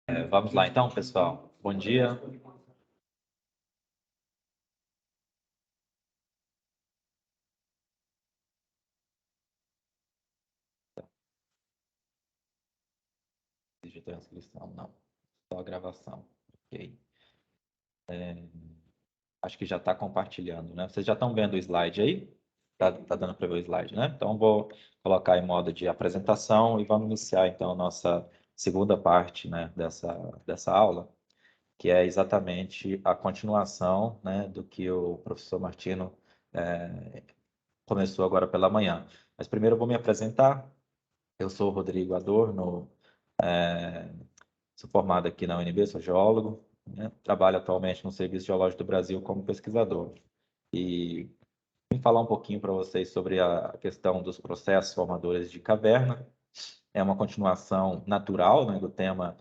Vamos lá então, pessoal. Bom dia. Digitou a inscrição? Não. Só a gravação. Ok. Acho que já está compartilhando, né? Vocês já estão vendo o slide aí? Tá dando para ver o slide, né? Então, vou colocar em modo de apresentação e vamos iniciar, então, a nossa segunda parte, né, dessa aula, que é exatamente a continuação, né, do que o professor Martino começou agora pela manhã. Mas primeiro eu vou me apresentar. Eu sou o Rodrigo Adorno, sou formado aqui na UNB, sou geólogo, né? Trabalho atualmente no Serviço Geológico do Brasil como pesquisador. E vim falar um pouquinho para vocês sobre a questão dos processos formadores de caverna. É uma continuação natural, né, do tema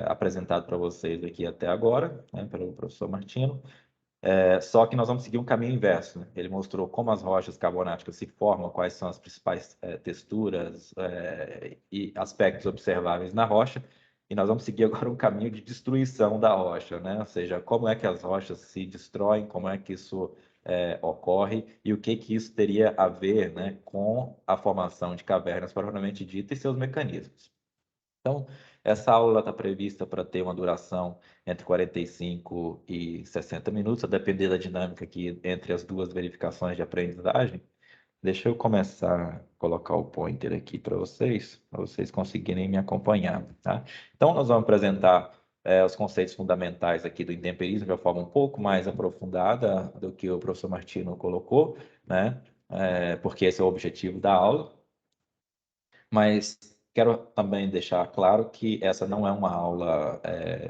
apresentado para vocês aqui até agora, né, pelo professor Martino. Só que nós vamos seguir um caminho inverso, né? Ele mostrou como as rochas carbonáticas se formam, quais são as principais texturas e aspectos observáveis na rocha, e nós vamos seguir agora um caminho de destruição da rocha, né? Ou seja, como é que as rochas se destroem, como é que isso ocorre e o que que isso teria a ver, né, com a formação de cavernas propriamente dita e seus mecanismos. Então, essa aula está prevista para ter uma duração entre 45 e 60 minutos, a depender da dinâmica aqui entre as duas verificações de aprendizagem. Deixa eu começar a colocar o pointer aqui para vocês conseguirem me acompanhar, tá? Então, nós vamos apresentar os conceitos fundamentais aqui do intemperismo de uma forma um pouco mais aprofundada do que o professor Martino colocou, né? Porque esse é o objetivo da aula. Mas quero também deixar claro que essa não é uma aula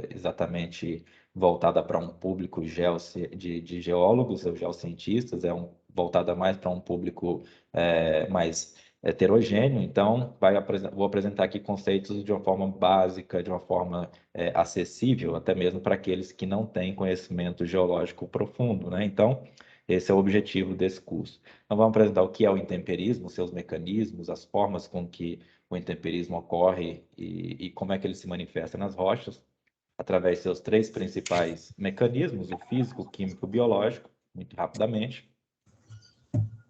exatamente voltada para um público de geólogos ou geocientistas, voltada mais para um público mais heterogêneo. Então, vou apresentar aqui conceitos de uma forma básica, de uma forma acessível, até mesmo para aqueles que não têm conhecimento geológico profundo, né? Então, esse é o objetivo desse curso. Então, vamos apresentar o que é o intemperismo, seus mecanismos, as formas com que o intemperismo ocorre e como é que ele se manifesta nas rochas, através de seus três principais mecanismos, o físico, o químico e o biológico, muito rapidamente.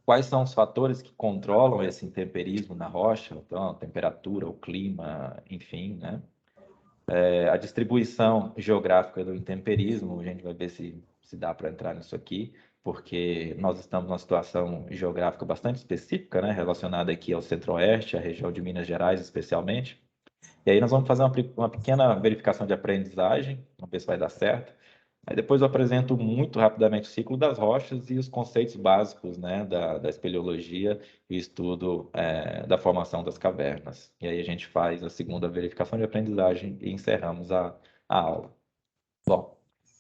Quais são os fatores que controlam esse intemperismo na rocha? Então, a temperatura, o clima, enfim, né? A distribuição geográfica do intemperismo, a gente vai ver se dá para entrar nisso aqui, porque nós estamos numa situação geográfica bastante específica, né, relacionada aqui ao Centro-Oeste, à região de Minas Gerais especialmente. E aí nós vamos fazer uma pequena verificação de aprendizagem, vamos ver se vai dar certo. Aí depois eu apresento muito rapidamente o ciclo das rochas e os conceitos básicos, né, da espeleologia e estudo da formação das cavernas. E aí a gente faz a segunda verificação de aprendizagem e encerramos a aula. Bom,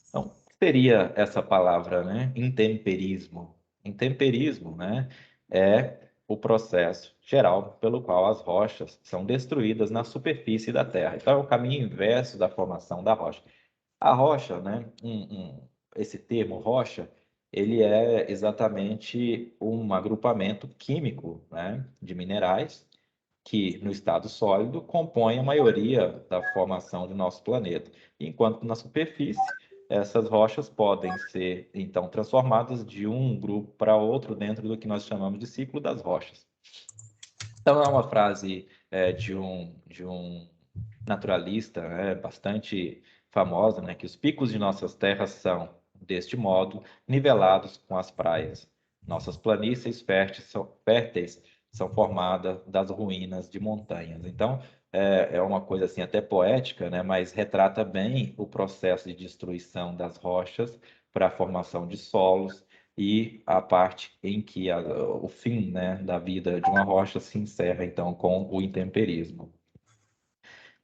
então, o que seria essa palavra, né? Intemperismo. Intemperismo, né, é o processo geral pelo qual as rochas são destruídas na superfície da Terra. Então, é o caminho inverso da formação da rocha. A rocha, né, esse termo rocha, ele é exatamente um agrupamento químico, né, de minerais que, no estado sólido, compõem a maioria da formação do nosso planeta. Enquanto na superfície, essas rochas podem ser, então, transformadas de um grupo para outro dentro do que nós chamamos de ciclo das rochas. Então, é uma frase de um naturalista, né, bastante famosa, né, que os picos de nossas terras são, deste modo, nivelados com as praias. Nossas planícies férteis são formadas das ruínas de montanhas. Então, é uma coisa assim até poética, né, mas retrata bem o processo de destruição das rochas para a formação de solos e a parte em que o fim, né, da vida de uma rocha se encerra, então, com o intemperismo.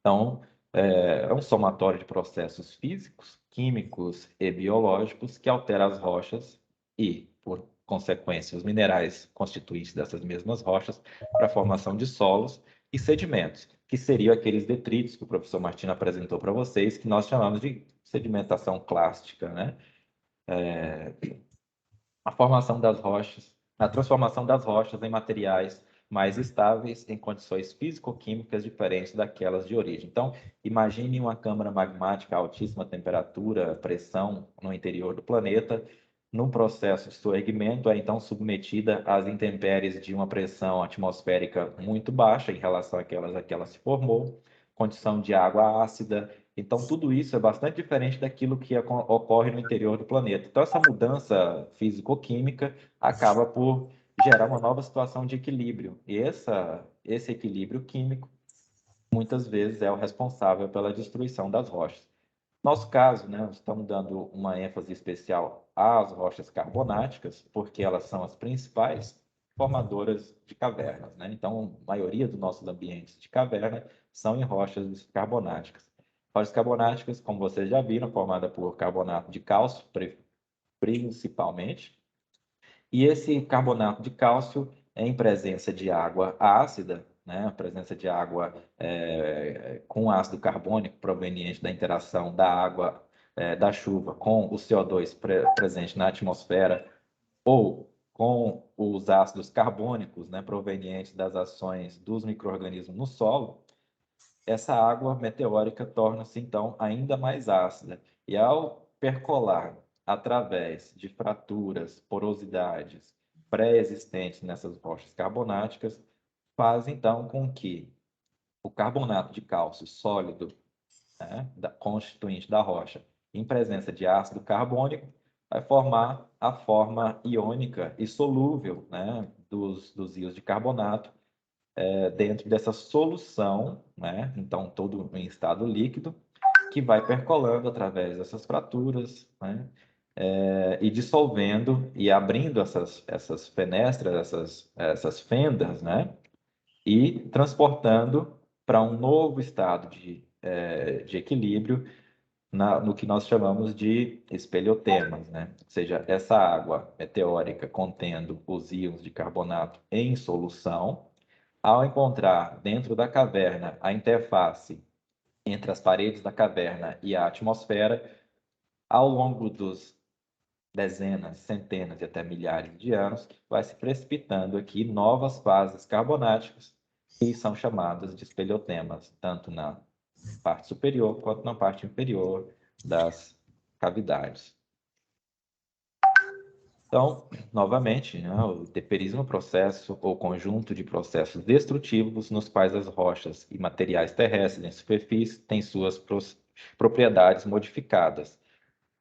Então, é um somatório de processos físicos, químicos e biológicos que altera as rochas e, por consequência, os minerais constituintes dessas mesmas rochas para a formação de solos e sedimentos, que seriam aqueles detritos que o professor Martino apresentou para vocês, que nós chamamos de sedimentação clástica, né? A formação das rochas, a transformação das rochas em materiais mais estáveis em condições físico-químicas diferentes daquelas de origem. Então, imagine uma câmara magmática a altíssima temperatura, pressão no interior do planeta, num processo de soerguimento, é então submetida às intempéries de uma pressão atmosférica muito baixa em relação àquelas a que ela se formou, condição de água ácida. Então, tudo isso é bastante diferente daquilo que ocorre no interior do planeta. Então, essa mudança físico-química acaba por gerar uma nova situação de equilíbrio. E esse equilíbrio químico, muitas vezes, é o responsável pela destruição das rochas. Nosso caso, né, estamos dando uma ênfase especial às rochas carbonáticas, porque elas são as principais formadoras de cavernas, né? Então, a maioria dos nossos ambientes de caverna são em rochas carbonáticas. Rochas carbonáticas, como vocês já viram, formada por carbonato de cálcio, principalmente, e esse carbonato de cálcio, em presença de água ácida, né, a presença de água com ácido carbônico proveniente da interação da água da chuva com o CO2 presente na atmosfera ou com os ácidos carbônicos, né, provenientes das ações dos micro-organismos no solo, essa água meteórica torna-se então ainda mais ácida. E ao percolar através de fraturas, porosidades pré-existentes nessas rochas carbonáticas, faz então com que o carbonato de cálcio sólido, né, constituinte da rocha, em presença de ácido carbônico, vai formar a forma iônica e solúvel, né, dos íons de carbonato dentro dessa solução, né? Então, todo em estado líquido, que vai percolando através dessas fraturas, né? E dissolvendo e abrindo essas fenestras, essas fendas, né? E transportando para um novo estado de equilíbrio no que nós chamamos de espelhotemas, né? Ou seja, essa água meteórica contendo os íons de carbonato em solução, ao encontrar dentro da caverna a interface entre as paredes da caverna e a atmosfera, ao longo dos dezenas, centenas e até milhares de anos, vai se precipitando aqui novas fases carbonáticas que são chamadas de espelhotemas, tanto na parte superior quanto na parte inferior das cavidades. Então, novamente, né, o temperismo é um processo ou conjunto de processos destrutivos nos quais as rochas e materiais terrestres em superfície têm suas propriedades modificadas,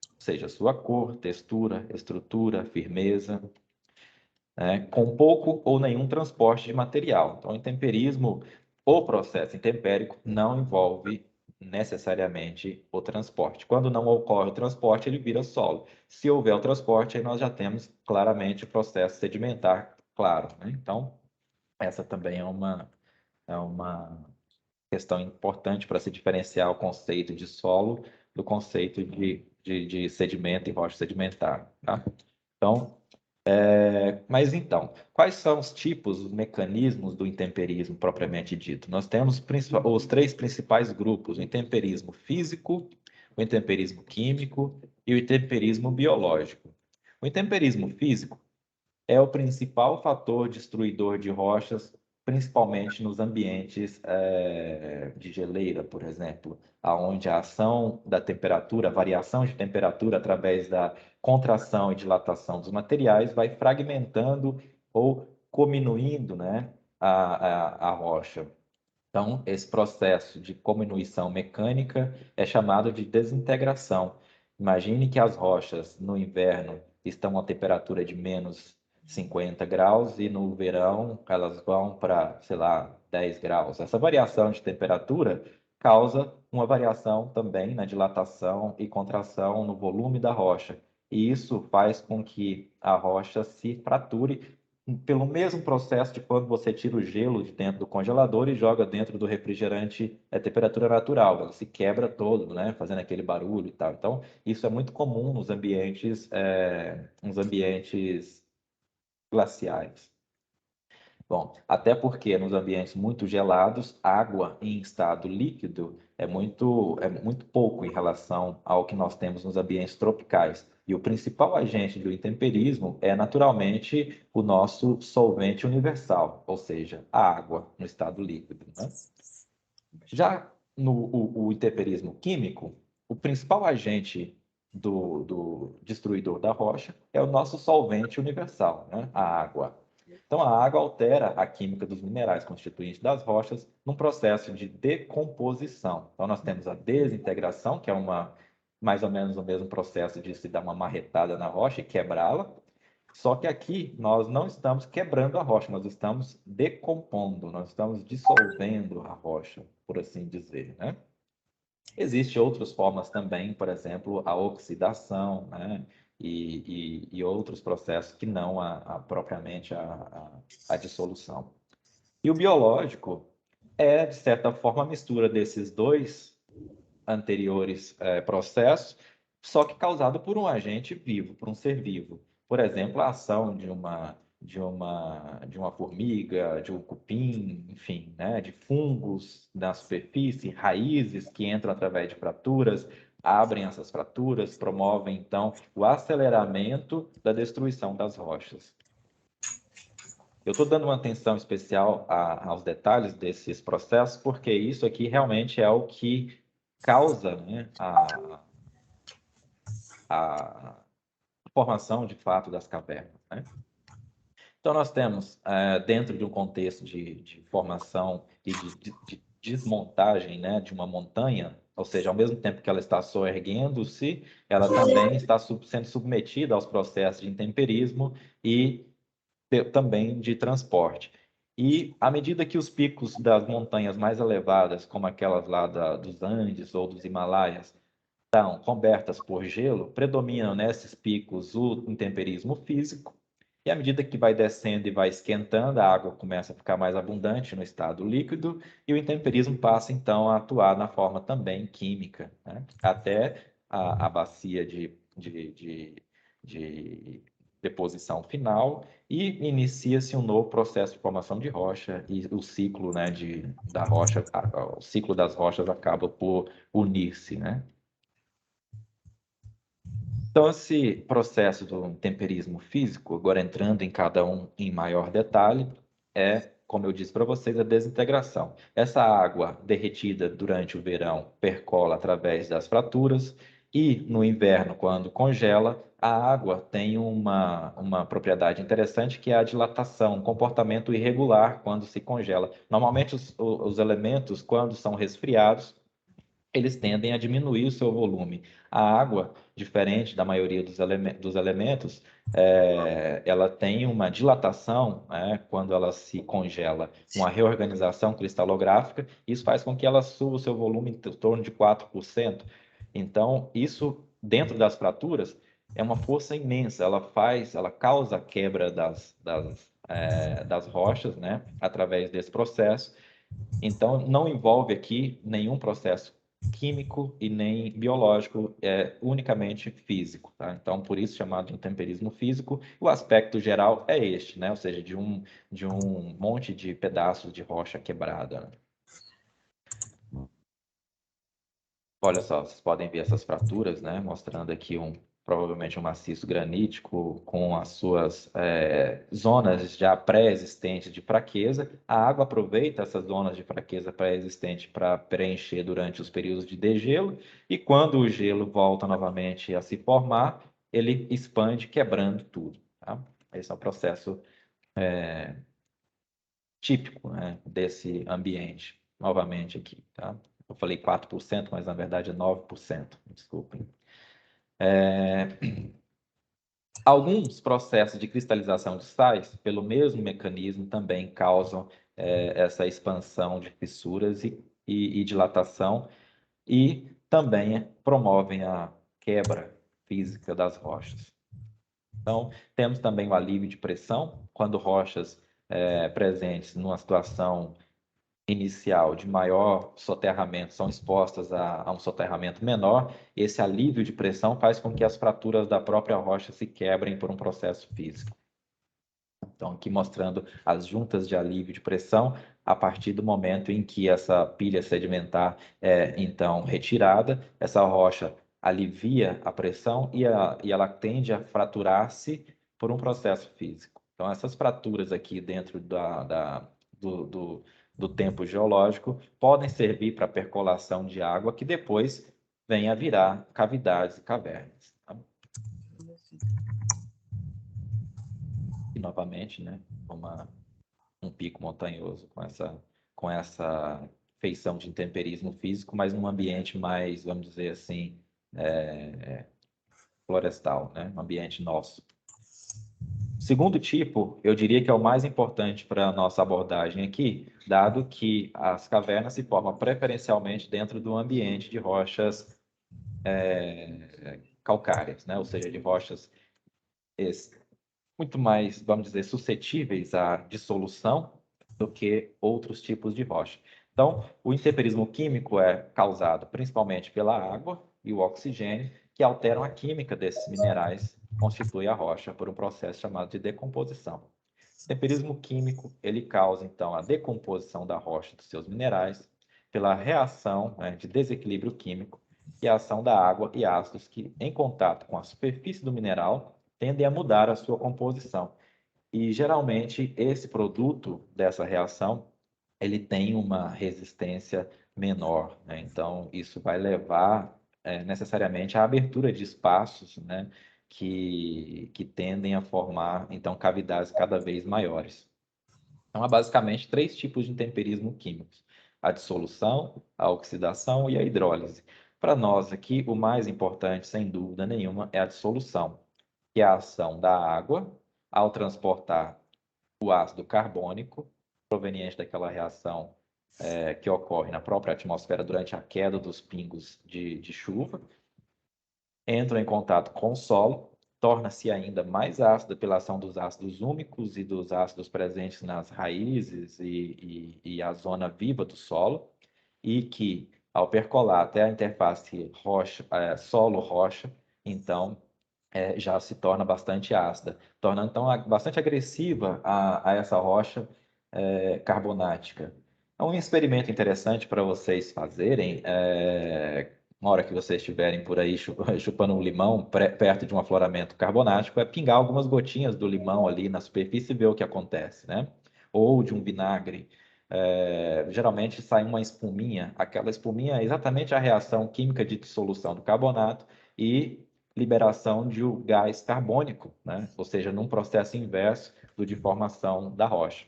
ou seja, sua cor, textura, estrutura, firmeza, né, com pouco ou nenhum transporte de material. Então, o intemperismo, o processo intempérico, não envolve necessariamente o transporte. Quando não ocorre o transporte, ele vira solo. Se houver o transporte, aí nós já temos claramente o processo sedimentar, claro, né? Então, essa também é uma questão importante para se diferenciar o conceito de solo do conceito de sedimento e rocha sedimentar, tá? Então, mas então, quais são os tipos, os mecanismos do intemperismo propriamente dito? Nós temos os três principais grupos: o intemperismo físico, o intemperismo químico e o intemperismo biológico. O intemperismo físico é o principal fator destruidor de rochas, principalmente nos ambientes de geleira, por exemplo, aonde a ação da temperatura, a variação de temperatura através da contração e dilatação dos materiais vai fragmentando ou cominuindo, né, a rocha. Então, esse processo de cominuição mecânica é chamado de desintegração. Imagine que as rochas no inverno estão a temperatura de menos 50 graus e no verão elas vão para, sei lá, 10 graus. Essa variação de temperatura causa uma variação também na dilatação e contração no volume da rocha. E isso faz com que a rocha se frature pelo mesmo processo de quando você tira o gelo de dentro do congelador e joga dentro do refrigerante a temperatura natural. Ele se quebra todo, né? Fazendo aquele barulho e tal. Então, isso é muito comum nos ambientes glaciais. Bom, até porque nos ambientes muito gelados, água em estado líquido é muito pouco em relação ao que nós temos nos ambientes tropicais. E o principal agente do intemperismo é, naturalmente, o nosso solvente universal, ou seja, a água no estado líquido, né? Já no o intemperismo químico, o principal agente do destruidor da rocha é o nosso solvente universal, né? A água. Então, a água altera a química dos minerais constituintes das rochas num processo de decomposição. Então, nós temos a desintegração, que é mais ou menos o mesmo processo de se dar uma marretada na rocha e quebrá-la. Só que aqui nós não estamos quebrando a rocha, nós estamos decompondo, nós estamos dissolvendo a rocha, por assim dizer, né? Existem outras formas também, por exemplo, a oxidação, né? E outros processos que não propriamente a dissolução. E o biológico é, de certa forma, a mistura desses dois anteriores processos, só que causado por um agente vivo, por um ser vivo. Por exemplo, a ação de uma formiga, de um cupim, enfim, né, de fungos na superfície, raízes que entram através de fraturas, abrem essas fraturas, promovem então o aceleramento da destruição das rochas. Eu estou dando uma atenção especial aos detalhes desses processos, porque isso aqui realmente é o que causa, né, a formação de fato das cavernas, né? Então, nós temos, dentro de um contexto de formação e de desmontagem, né, de uma montanha, ou seja, ao mesmo tempo que ela está soerguendo-se, ela também está sendo submetida aos processos de intemperismo e também de transporte. E à medida que os picos das montanhas mais elevadas, como aquelas lá dos Andes ou dos Himalaias, estão cobertas por gelo, predominam nesses picos o intemperismo físico, e à medida que vai descendo e vai esquentando, a água começa a ficar mais abundante no estado líquido, e o intemperismo passa então a atuar na forma também química, né? Até a bacia de deposição final, e inicia-se um novo processo de formação de rocha, e o ciclo, né, da rocha, o ciclo das rochas acaba por unir-se, né? Então, esse processo do temperismo físico, agora entrando em cada um em maior detalhe, é, como eu disse para vocês, a desintegração. Essa água derretida durante o verão percola através das fraturas e no inverno, quando congela, a água tem uma propriedade interessante que é a dilatação, um comportamento irregular quando se congela. Normalmente, os elementos, quando são resfriados, eles tendem a diminuir o seu volume. A água, diferente da maioria dos elementos, ela tem uma dilatação, né, quando ela se congela, uma reorganização cristalográfica, isso faz com que ela suba o seu volume em torno de 4%. Então, isso, dentro das fraturas, é uma força imensa, ela causa a quebra das rochas, né, através desse processo. Então, não envolve aqui nenhum processo químico e nem biológico, é unicamente físico, tá? Então, por isso chamado de intemperismo físico, o aspecto geral é este, né? Ou seja, de um monte de pedaços de rocha quebrada, né? Olha só, vocês podem ver essas fraturas, né? Mostrando aqui provavelmente um maciço granítico com as suas zonas já pré-existentes de fraqueza. A água aproveita essas zonas de fraqueza pré-existente para preencher durante os períodos de degelo, e quando o gelo volta novamente a se formar, ele expande, quebrando tudo, tá? Esse é o processo típico, né, desse ambiente. Novamente aqui, tá? Eu falei 4%, mas na verdade é 9%, desculpem. Alguns processos de cristalização de sais, pelo mesmo mecanismo, também causam essa expansão de fissuras e dilatação, e também promovem a quebra física das rochas. Então, temos também o alívio de pressão, quando rochas presentes numa situação inicial de maior soterramento são expostas a um soterramento menor, esse alívio de pressão faz com que as fraturas da própria rocha se quebrem por um processo físico. Então, aqui mostrando as juntas de alívio de pressão a partir do momento em que essa pilha sedimentar é, então, retirada, essa rocha alivia a pressão e ela tende a fraturar-se por um processo físico. Então, essas fraturas aqui dentro do tempo geológico podem servir para percolação de água que depois vem a virar cavidades e cavernas. Tá? E novamente, né, um pico montanhoso com essa feição de intemperismo físico, mas num ambiente mais, vamos dizer assim, florestal, né, um ambiente nosso. Segundo tipo, eu diria que é o mais importante para a nossa abordagem aqui, dado que as cavernas se formam preferencialmente dentro do ambiente de rochas calcárias, né? Ou seja, de rochas muito mais, vamos dizer, suscetíveis à dissolução do que outros tipos de rocha. Então, o intemperismo químico é causado principalmente pela água e o oxigênio, que alteram a química desses minerais, constitui a rocha por um processo chamado de decomposição. O temperismo químico, ele causa, então, a decomposição da rocha dos seus minerais pela reação, né, de desequilíbrio químico e a ação da água e ácidos que, em contato com a superfície do mineral, tendem a mudar a sua composição. E, geralmente, esse produto dessa reação, ele tem uma resistência menor, né? Então, isso vai levar necessariamente à abertura de espaços, né, que tendem a formar, então, cavidades cada vez maiores. Então, há basicamente três tipos de intemperismo químicos: a dissolução, a oxidação e a hidrólise. Para nós aqui, o mais importante, sem dúvida nenhuma, é a dissolução, que é a ação da água ao transportar o ácido carbônico, proveniente daquela reação que ocorre na própria atmosfera durante a queda dos pingos de chuva, entra em contato com o solo, torna-se ainda mais ácida pela ação dos ácidos úmicos e dos ácidos presentes nas raízes e a zona viva do solo, e que, ao percolar até a interface solo-rocha, então já se torna bastante ácida, tornando então bastante agressiva a essa rocha carbonática. É um experimento interessante para vocês fazerem, uma hora que vocês estiverem por aí chupando um limão perto de um afloramento carbonático, é pingar algumas gotinhas do limão ali na superfície e ver o que acontece, né? Ou de um vinagre. Geralmente sai uma espuminha, aquela espuminha é exatamente a reação química de dissolução do carbonato e liberação de um gás carbônico, né? Ou seja, num processo inverso do de formação da rocha.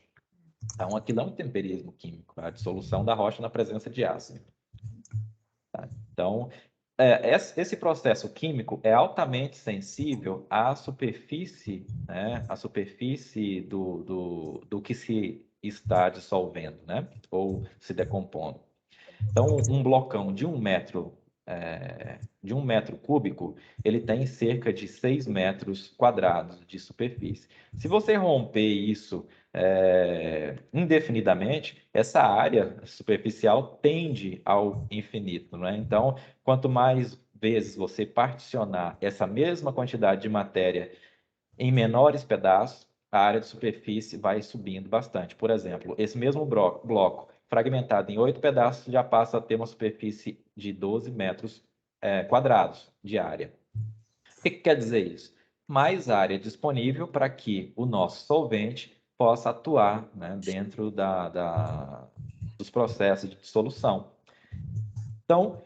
Então, aquilo é um temperismo químico, a dissolução da rocha na presença de ácido. Tá? Então, esse processo químico é altamente sensível à superfície, né? À superfície do que se está dissolvendo, né? Ou se decompondo. Então, um blocão de um metro cúbico, ele tem cerca de 6 metros quadrados de superfície. Se você romper isso indefinidamente, essa área superficial tende ao infinito, não é? Então, quanto mais vezes você particionar essa mesma quantidade de matéria em menores pedaços, a área de superfície vai subindo bastante. Por exemplo, esse mesmo bloco, fragmentado em 8 pedaços, já passa a ter uma superfície de 12 metros quadrados de área. O que quer dizer isso? Mais área disponível para que o nosso solvente possa atuar, né, dentro dos processos de dissolução. Então,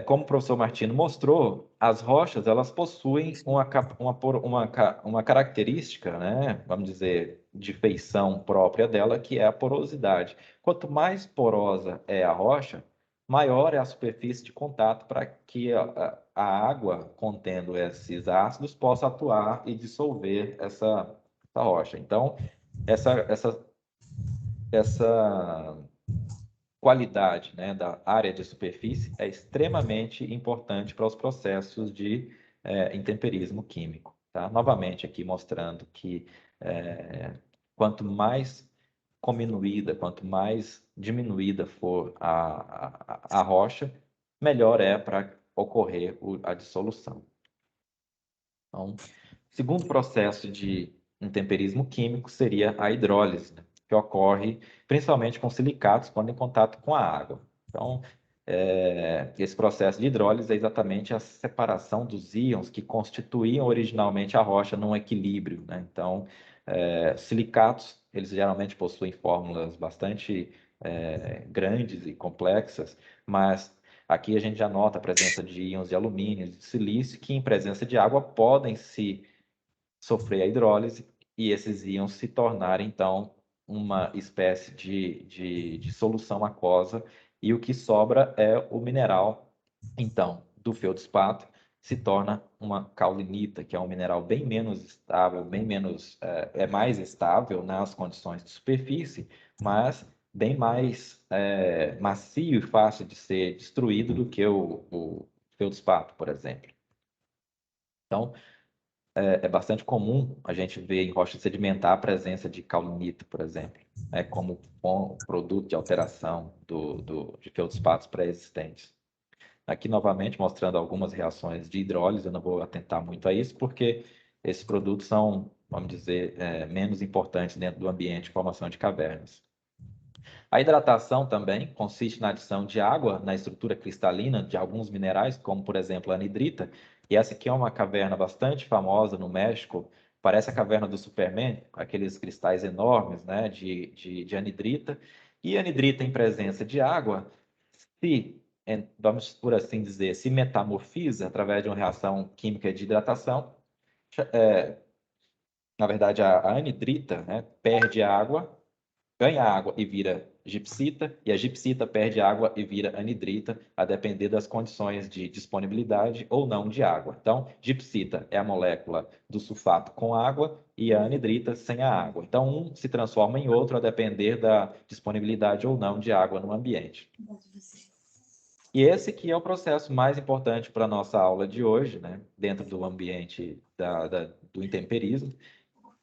como o professor Martino mostrou, as rochas elas possuem uma característica, né, vamos dizer, de feição própria dela, que é a porosidade. Quanto mais porosa é a rocha, maior é a superfície de contato para que a água contendo esses ácidos possa atuar e dissolver essa rocha. Então, essa qualidade, né, da área de superfície é extremamente importante para os processos de intemperismo químico. Tá? Novamente aqui mostrando que quanto mais quanto mais diminuída for a rocha, melhor é para ocorrer a dissolução. Então, segundo processo de intemperismo químico seria a hidrólise, né, que ocorre principalmente com silicatos quando em contato com a água. Então, esse processo de hidrólise é exatamente a separação dos íons que constituíam originalmente a rocha num equilíbrio, né? Então, silicatos, eles geralmente possuem fórmulas bastante grandes e complexas, mas aqui a gente já nota a presença de íons de alumínio, de silício, que em presença de água podem se sofrer a hidrólise e esses íons se tornarem, então, uma espécie de solução aquosa, e o que sobra é o mineral, então, do feldspato, se torna uma caulinita, que é um mineral bem menos estável, bem menos, é mais estável nas condições de superfície, mas bem mais macio e fácil de ser destruído do que o feldspato, por exemplo. Então, é bastante comum a gente ver em rocha sedimentar a presença de caulonita, por exemplo, como produto de alteração de feldspatos pré-existentes. Aqui, novamente, mostrando algumas reações de hidrólise, eu não vou atentar muito a isso, porque esses produtos são, vamos dizer, menos importantes dentro do ambiente de formação de cavernas. A hidratação também consiste na adição de água na estrutura cristalina de alguns minerais, como, por exemplo, a anidrita. E essa aqui é uma caverna bastante famosa no México, parece a caverna do Superman, aqueles cristais enormes, né, de anidrita. E anidrita em presença de água, se, vamos por assim dizer, se metamorfiza através de uma reação química de hidratação. Na verdade, a anidrita, né, perde a água, ganha água e vira gipsita, e a gipsita perde água e vira anidrita, a depender das condições de disponibilidade ou não de água. Então, gipsita é a molécula do sulfato com água e a anidrita sem a água. Então, um se transforma em outro a depender da disponibilidade ou não de água no ambiente. E esse que é o processo mais importante para a nossa aula de hoje, né? Dentro do ambiente do intemperismo,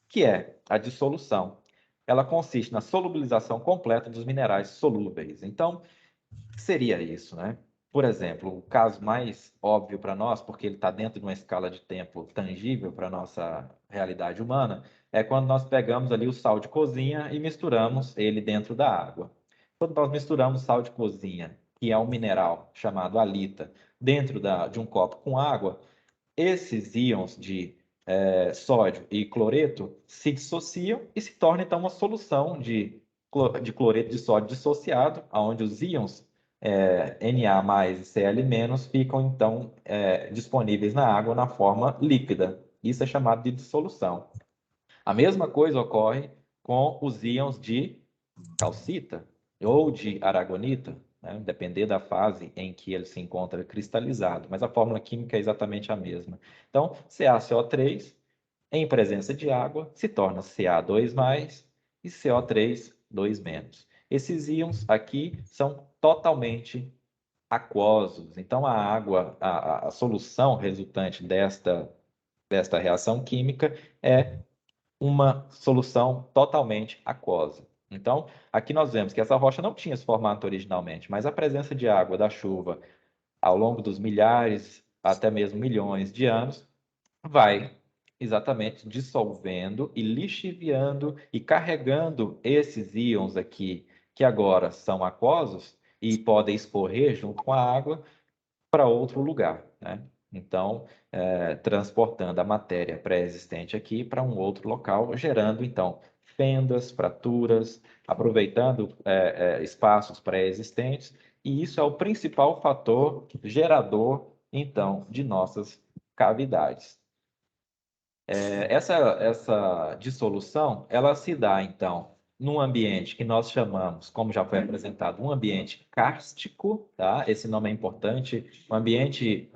que é a dissolução. Ela consiste na solubilização completa dos minerais solúveis. Então, o que seria isso, né? Por exemplo, o caso mais óbvio para nós, porque ele está dentro de uma escala de tempo tangível para a nossa realidade humana, é quando nós pegamos ali o sal de cozinha e misturamos ele dentro da água. Quando nós misturamos sal de cozinha, que é um mineral chamado halita, dentro de um copo com água, esses íons de sódio e cloreto se dissociam e se torna então uma solução de cloreto de sódio dissociado, onde os íons Na+ e Cl- ficam então disponíveis na água na forma líquida. Isso é chamado de dissolução. A mesma coisa ocorre com os íons de calcita ou de aragonita, né? Depender da fase em que ele se encontra cristalizado, mas a fórmula química é exatamente a mesma. Então, CaCO3, em presença de água, se torna Ca2+, e CO3, 2-. Esses íons aqui são totalmente aquosos, então a água, a solução resultante desta reação química é uma solução totalmente aquosa. Então, aqui nós vemos que essa rocha não tinha esse formato originalmente, mas a presença de água da chuva ao longo dos milhares, até mesmo milhões de anos, vai exatamente dissolvendo e lixiviando e carregando esses íons aqui, que agora são aquosos e podem escorrer junto com a água, para outro lugar, né? Então, transportando a matéria pré-existente aqui para um outro local, gerando, então, fendas, fraturas, aproveitando espaços pré-existentes, e isso é o principal fator gerador, então, de nossas cavidades. Essa dissolução, ela se dá, então, num ambiente que nós chamamos, como já foi apresentado, um ambiente kárstico, tá? Esse nome é importante. O ambiente de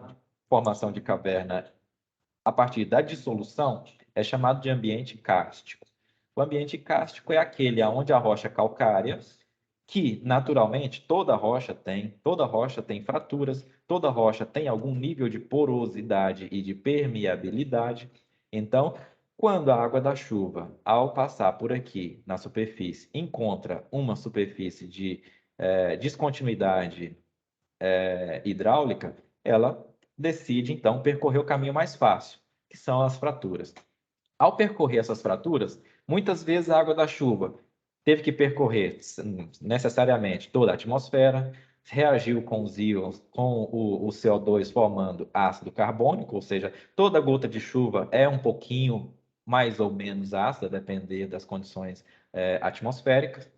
formação de caverna a partir da dissolução é chamado de ambiente kárstico. O ambiente kárstico é aquele onde a rocha calcária, que naturalmente toda rocha tem fraturas, toda rocha tem algum nível de porosidade e de permeabilidade. Então, quando a água da chuva, ao passar por aqui na superfície, encontra uma superfície de descontinuidade hidráulica, ela decide então percorrer o caminho mais fácil, que são as fraturas. Ao percorrer essas fraturas, muitas vezes a água da chuva teve que percorrer necessariamente toda a atmosfera, reagiu com os íons, com o CO2 formando ácido carbônico, ou seja, toda gota de chuva é um pouquinho mais ou menos ácida, depender das condições atmosféricas.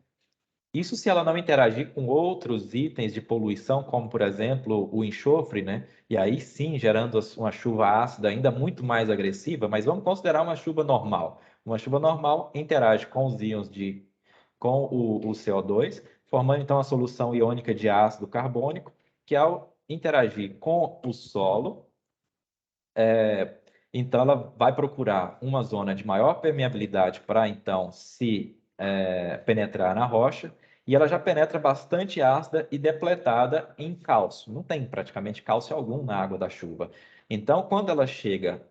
Isso se ela não interagir com outros itens de poluição, como, por exemplo, o enxofre, né? E aí sim, gerando uma chuva ácida ainda muito mais agressiva, mas vamos considerar uma chuva normal. Uma chuva normal interage com os íons com o CO2, formando então a solução iônica de ácido carbônico, que ao interagir com o solo, então ela vai procurar uma zona de maior permeabilidade para então se penetrar na rocha, e ela já penetra bastante ácida e depletada em cálcio. Não tem praticamente cálcio algum na água da chuva. Então, quando ela chega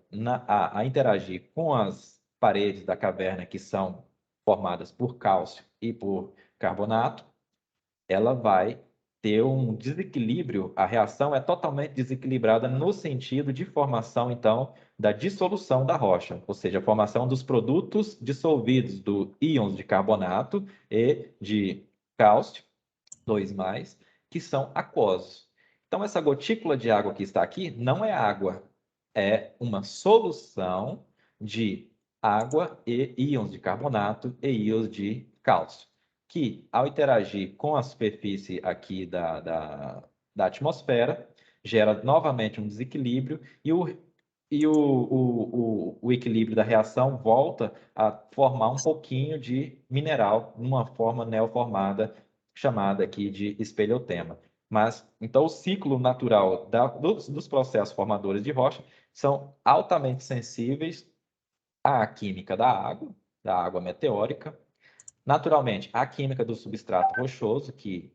a interagir com as paredes da caverna, que são formadas por cálcio e por carbonato, ela vai ter um desequilíbrio, a reação é totalmente desequilibrada no sentido de formação, então, da dissolução da rocha, ou seja, a formação dos produtos dissolvidos do íons de carbonato e de cálcio, 2+, que são aquosos. Então, essa gotícula de água que está aqui não é água, é uma solução de água e íons de carbonato e íons de cálcio, que, ao interagir com a superfície aqui da atmosfera, gera novamente um desequilíbrio e o equilíbrio da reação volta a formar um pouquinho de mineral numa forma neoformada chamada aqui de espeleotema. Mas, então, o ciclo natural dos processos formadores de rocha são altamente sensíveis à química da água meteórica, naturalmente, à química do substrato rochoso, que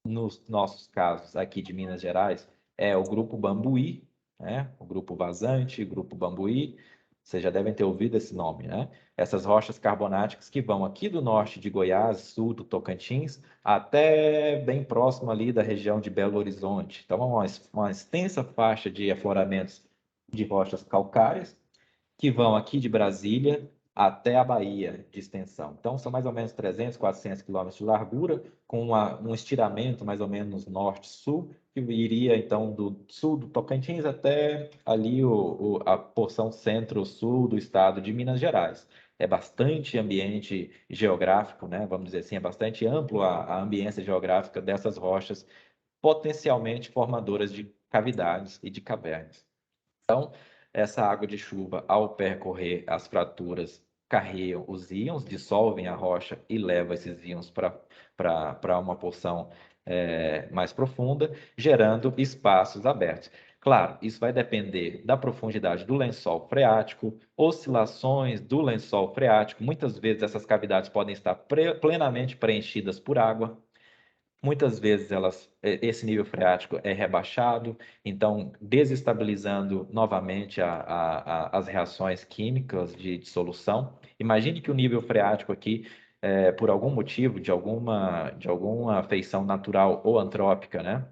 nos nossos casos aqui de Minas Gerais é o grupo Bambuí, né? O grupo vazante, grupo Bambuí, vocês já devem ter ouvido esse nome, né? Essas rochas carbonáticas que vão aqui do norte de Goiás, sul do Tocantins, até bem próximo ali da região de Belo Horizonte. Então, uma extensa faixa de afloramentos de rochas calcárias, que vão aqui de Brasília até a Bahia de extensão. Então, são mais ou menos 300, 400 quilômetros de largura, com um estiramento mais ou menos norte-sul, que iria, então, do sul do Tocantins até ali a porção centro-sul do estado de Minas Gerais. É bastante ambiente geográfico, né? Vamos dizer assim, é bastante amplo a ambiência geográfica dessas rochas, potencialmente formadoras de cavidades e de cavernas. Então, essa água de chuva, ao percorrer as fraturas, carregam os íons, dissolvem a rocha e levam esses íons para uma porção mais profunda, gerando espaços abertos. Claro, isso vai depender da profundidade do lençol freático, oscilações do lençol freático. Muitas vezes essas cavidades podem estar plenamente preenchidas por água. Muitas vezes esse nível freático é rebaixado, então desestabilizando novamente as reações químicas de dissolução. Imagine que o nível freático aqui, por algum motivo, de alguma feição natural ou antrópica, né,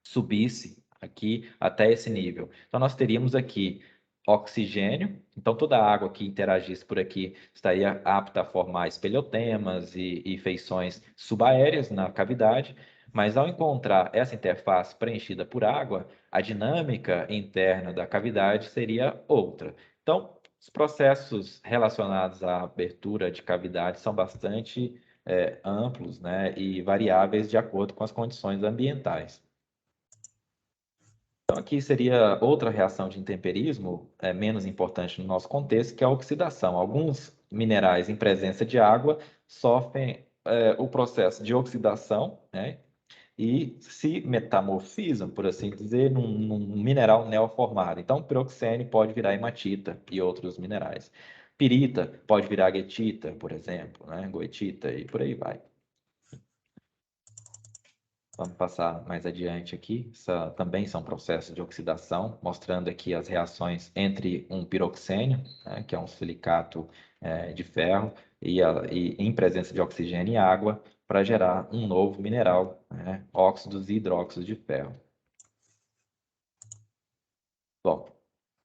subisse aqui até esse nível. Então, nós teríamos aqui oxigênio, então toda a água que interagisse por aqui estaria apta a formar espelhotemas e feições subaéreas na cavidade, mas ao encontrar essa interface preenchida por água, a dinâmica interna da cavidade seria outra. Então, os processos relacionados à abertura de cavidade são bastante amplos, né, e variáveis de acordo com as condições ambientais. Então, aqui seria outra reação de intemperismo, menos importante no nosso contexto, que é a oxidação. Alguns minerais em presença de água sofrem o processo de oxidação, né, e se metamorfizam, por assim dizer, num mineral neoformado. Então, piroxene pode virar hematita e outros minerais. Pirita pode virar goethita, por exemplo, né, goethita e por aí vai. Vamos passar mais adiante aqui. Também são processos de oxidação, mostrando aqui as reações entre um piroxênio, né, que é um silicato de ferro, e em presença de oxigênio e água, para gerar um novo mineral, né, óxidos e hidróxidos de ferro. Bom,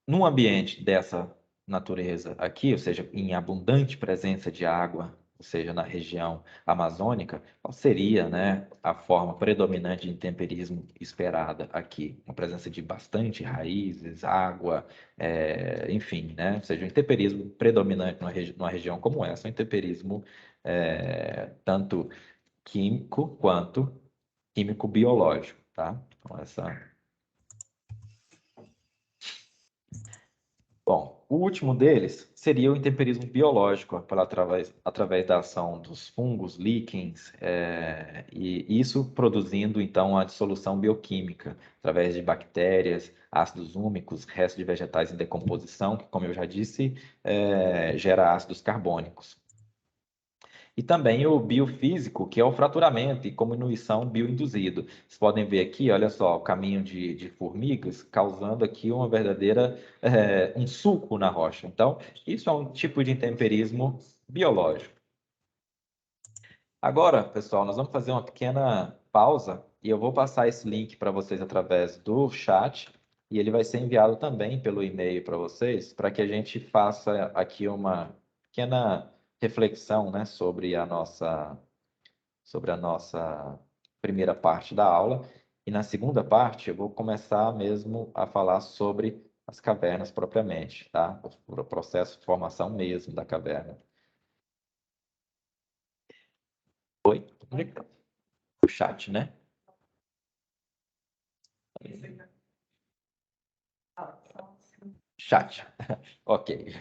num ambiente dessa natureza aqui, ou seja, em abundante presença de água, ou seja, na região amazônica, qual seria, né, a forma predominante de intemperismo esperada aqui? Uma presença de bastante raízes, água, enfim, né? Ou seja, o intemperismo predominante numa região como essa, é um intemperismo tanto químico quanto químico-biológico, tá? Então, Bom, o último deles seria o intemperismo biológico, através da ação dos fungos, líquens, e isso produzindo, então, a dissolução bioquímica, através de bactérias, ácidos úmicos, restos de vegetais em decomposição, que, como eu já disse, gera ácidos carbônicos. E também o biofísico, que é o fraturamento e cominuição bioinduzido. Vocês podem ver aqui, olha só, o caminho de formigas causando aqui uma verdadeira, um sulco na rocha. Então, isso é um tipo de intemperismo biológico. Agora, pessoal, nós vamos fazer uma pequena pausa e eu vou passar esse link para vocês através do chat e ele vai ser enviado também pelo e-mail para vocês, para que a gente faça aqui uma pequena reflexão, né, sobre a nossa primeira parte da aula. E na segunda parte, eu vou começar mesmo a falar sobre as cavernas propriamente, tá? O processo de formação mesmo da caverna. Oi? O chat, né? Chat. Ok.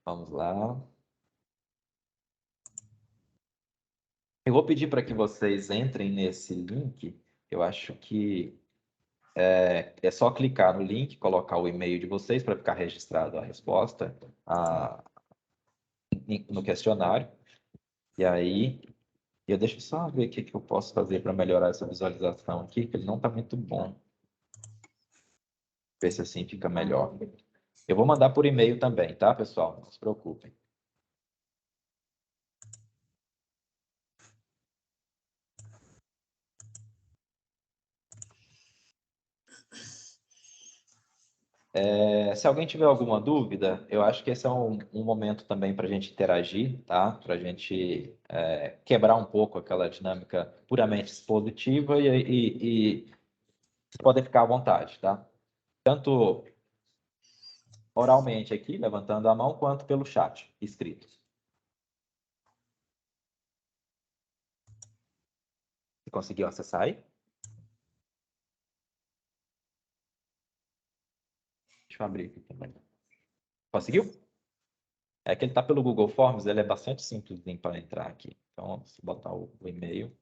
Vamos lá. Eu vou pedir para que vocês entrem nesse link. Eu acho que é só clicar no link, colocar o e-mail de vocês para ficar registrado a resposta no questionário. E aí, deixa eu só ver o que eu posso fazer para melhorar essa visualização aqui, que ele não está muito bom. Ver se assim fica melhor. Eu vou mandar por e-mail também, tá, pessoal? Não se preocupem. Se alguém tiver alguma dúvida, eu acho que esse é um momento também para a gente interagir, tá? Para a gente quebrar um pouco aquela dinâmica puramente expositiva e vocês podem ficar à vontade, tá? Tanto oralmente aqui, levantando a mão, quanto pelo chat escrito. Você conseguiu acessar aí? Deixa eu abrir aqui também. Conseguiu? É que ele está pelo Google Forms, ele é bastante simples para entrar aqui. Então, se botar o e-mail.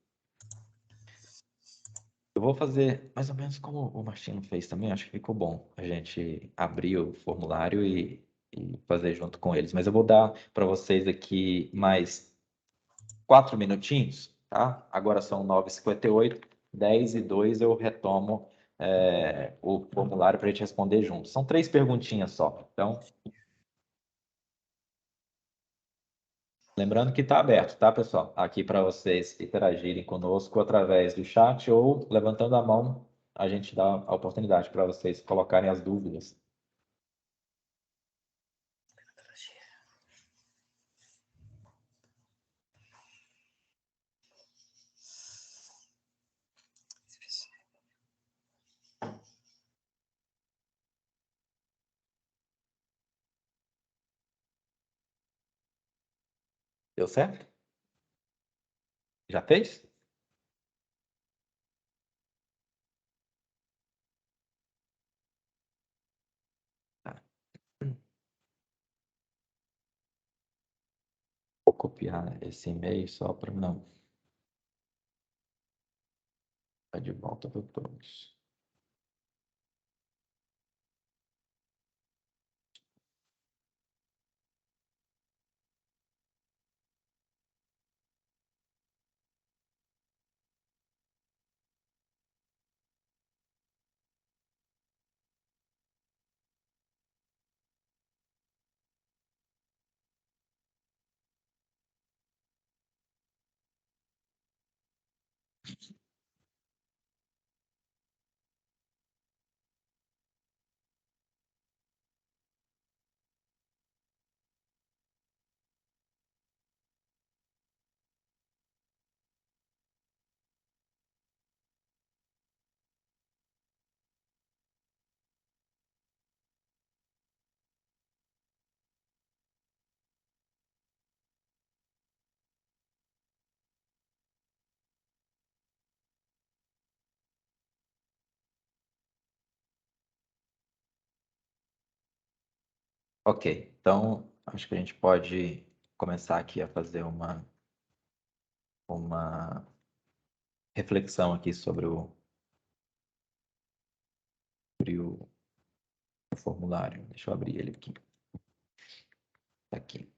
Eu vou fazer mais ou menos como o Martinho fez também, acho que ficou bom a gente abrir o formulário e fazer junto com eles. Mas eu vou dar para vocês aqui mais 4 minutinhos, tá? Agora são 9h58, 10h02 eu retomo o formulário para a gente responder junto. São 3 perguntinhas só. Então, lembrando que está aberto, tá, pessoal? Aqui para vocês interagirem conosco através do chat ou levantando a mão, a gente dá a oportunidade para vocês colocarem as dúvidas. Deu certo? Já fez? Tá. Vou copiar esse e-mail só para não estar de volta para todos. Ok, então acho que a gente pode começar aqui a fazer uma reflexão aqui sobre o formulário. Deixa eu abrir ele aqui. Tá aqui.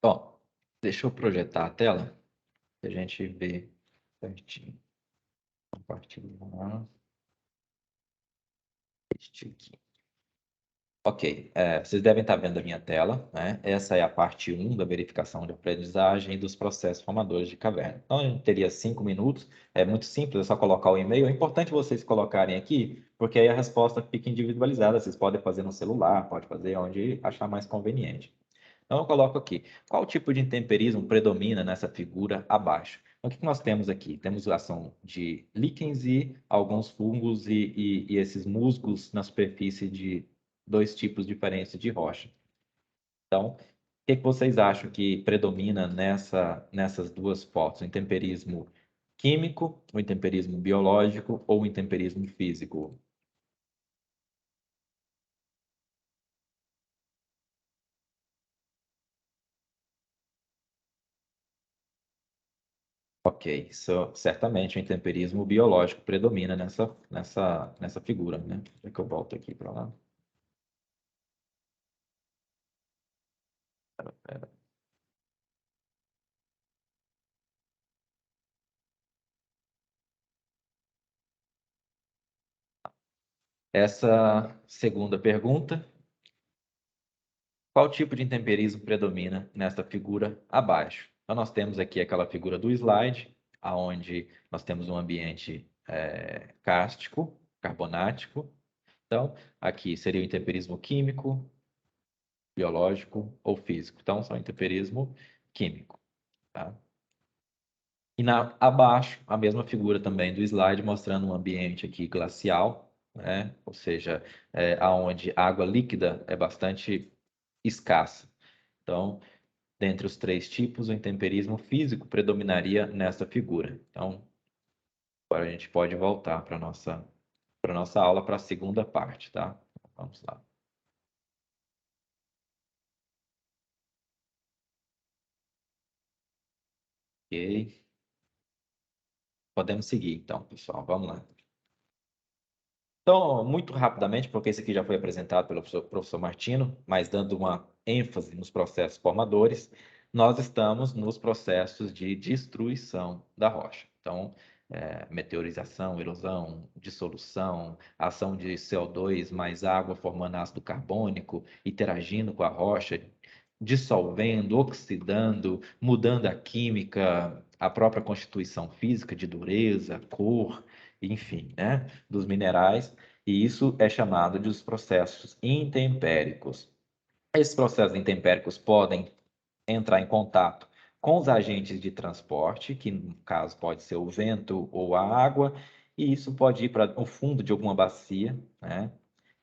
Bom, deixa eu projetar a tela para a gente ver certinho. Compartilhar. Este aqui. Ok, vocês devem estar vendo a minha tela, né? Essa é a parte 1 da verificação de aprendizagem dos processos formadores de caverna. Então, a gente teria 5 minutos, é muito simples, é só colocar o e-mail. É importante vocês colocarem aqui, porque aí a resposta fica individualizada. Vocês podem fazer no celular, pode fazer onde achar mais conveniente. Então, eu coloco aqui, qual tipo de intemperismo predomina nessa figura abaixo? Então, o que nós temos aqui? Temos a ação de líquens e alguns fungos e esses musgos na superfície de dois tipos diferentes de rocha. Então, o que vocês acham que predomina nessas duas fotos? O intemperismo químico, o intemperismo biológico ou o intemperismo físico? Ok, certamente o intemperismo biológico predomina nessa figura, né? É que eu volto aqui para lá. Essa segunda pergunta, qual tipo de intemperismo predomina nesta figura abaixo? Então, nós temos aqui aquela figura do slide, onde nós temos um ambiente cárstico, carbonático. Então, aqui seria o intemperismo químico, biológico ou físico. Então, só o intemperismo químico. Tá? E abaixo, a mesma figura também do slide, mostrando um ambiente aqui glacial, né? Ou seja, onde a água líquida é bastante escassa. Então, dentre os três tipos, o intemperismo físico predominaria nessa figura. Então, agora a gente pode voltar para nossa aula, para a segunda parte, tá? Vamos lá. Ok. Podemos seguir, então, pessoal. Vamos lá. Então, muito rapidamente, porque esse aqui já foi apresentado pelo professor Martino, mas dando uma ênfase nos processos formadores, nós estamos nos processos de destruição da rocha. Então, meteorização, erosão, dissolução, ação de CO2 mais água formando ácido carbônico, interagindo com a rocha, dissolvendo, oxidando, mudando a química, a própria constituição física de dureza, cor, enfim, né, dos minerais, e isso é chamado de os processos intempéricos. Esses processos intempéricos podem entrar em contato com os agentes de transporte, que no caso pode ser o vento ou a água, e isso pode ir para o fundo de alguma bacia, né?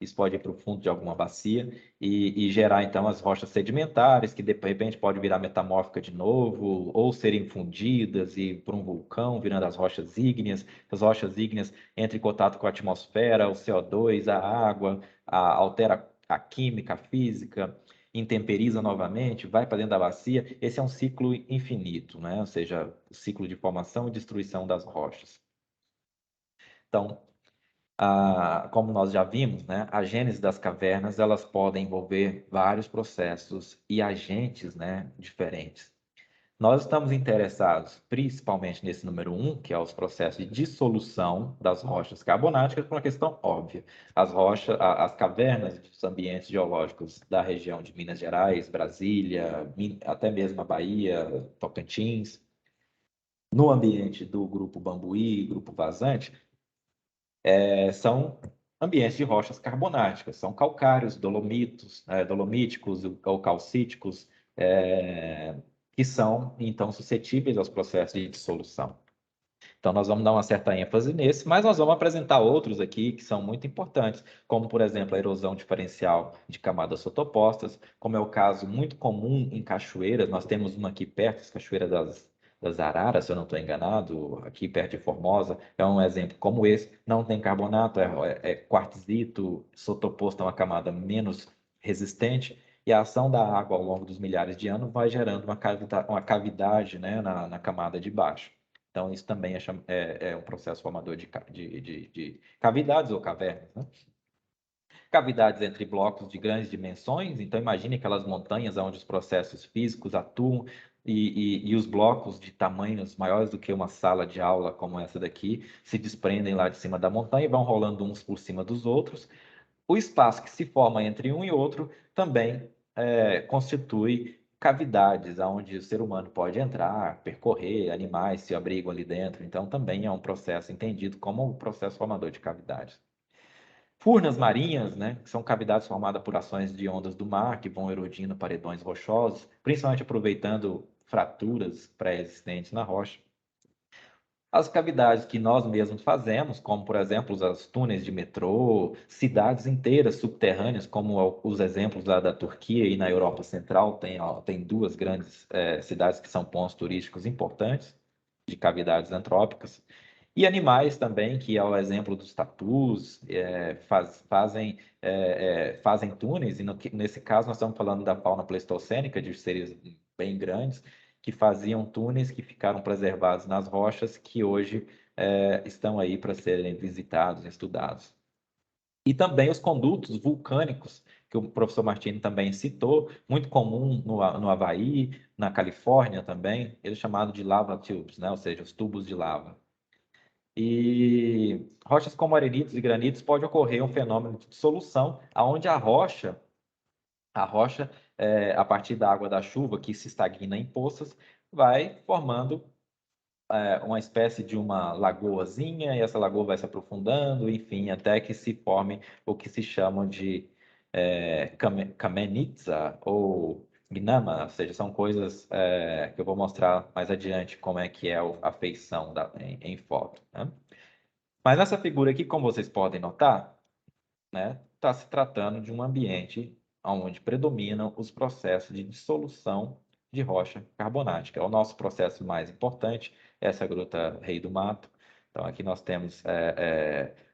Isso pode ir para o fundo de alguma bacia e gerar então as rochas sedimentares, que de repente pode virar metamórfica de novo, ou serem fundidas e por um vulcão, virando as rochas ígneas. As rochas ígneas entram em contato com a atmosfera, o CO2, a água, altera a química, a física, intemperiza novamente, vai para dentro da bacia. Esse é um ciclo infinito, né? Ou seja, o ciclo de formação e destruição das rochas. Então, como nós já vimos, né, a gênese das cavernas elas podem envolver vários processos e agentes, né, diferentes. Nós estamos interessados principalmente nesse número um, que é os processos de dissolução das rochas carbonáticas, por uma questão óbvia. As cavernas dos ambientes geológicos da região de Minas Gerais, Brasília, até mesmo a Bahia, Tocantins, no ambiente do grupo Bambuí, grupo Vazante, são ambientes de rochas carbonáticas, são calcários, dolomitos, dolomíticos ou calcíticos, que são, então, suscetíveis aos processos de dissolução. Então, nós vamos dar uma certa ênfase nesse, mas nós vamos apresentar outros aqui que são muito importantes, como, por exemplo, a erosão diferencial de camadas sotopostas, como é o caso muito comum em cachoeiras. Nós temos uma aqui perto, as Cachoeiras das Araras, se eu não estou enganado, aqui perto de Formosa, é um exemplo como esse. Não tem carbonato, é quartzito, sotoposto a uma camada menos resistente, e a ação da água ao longo dos milhares de anos vai gerando uma cavidade, né, na camada de baixo. Então, isso também é um processo formador de cavidades ou cavernas, né? Cavidades entre blocos de grandes dimensões, então imagine aquelas montanhas onde os processos físicos atuam e os blocos de tamanhos maiores do que uma sala de aula como essa daqui se desprendem lá de cima da montanha e vão rolando uns por cima dos outros. O espaço que se forma entre um e outro também constitui cavidades onde o ser humano pode entrar, percorrer, animais se abrigam ali dentro. Então, também é um processo entendido como um processo formador de cavidades. Furnas marinhas, né, que são cavidades formadas por ações de ondas do mar que vão erodindo paredões rochosos, principalmente aproveitando fraturas pré-existentes na rocha. As cavidades que nós mesmos fazemos, como por exemplo os túneis de metrô, cidades inteiras subterrâneas, como os exemplos lá da Turquia e na Europa Central, tem duas grandes cidades que são pontos turísticos importantes de cavidades antrópicas. E animais também, que é o exemplo dos tatus, fazem túneis, e nesse caso nós estamos falando da fauna pleistocênica, de seres bem grandes, que faziam túneis que ficaram preservados nas rochas, que hoje estão aí para serem visitados, estudados. E também os condutos vulcânicos, que o professor Martini também citou, muito comum no Havaí, na Califórnia também, eles chamados de lava tubes, né? Ou seja, os tubos de lava. E rochas como arenitos e granitos pode ocorrer um fenômeno de dissolução, aonde a rocha, a partir da água da chuva que se estagna em poças, vai formando uma espécie de uma lagoazinha, e essa lagoa vai se aprofundando, enfim, até que se forme o que se chama de kamenitsa ou gnama, ou seja, são coisas que eu vou mostrar mais adiante como é que é a feição em foto, né? Mas nessa figura aqui, como vocês podem notar, né, está se tratando de um ambiente onde predominam os processos de dissolução de rocha carbonática. É o nosso processo mais importante, essa gruta Rei do Mato. Então, aqui nós temos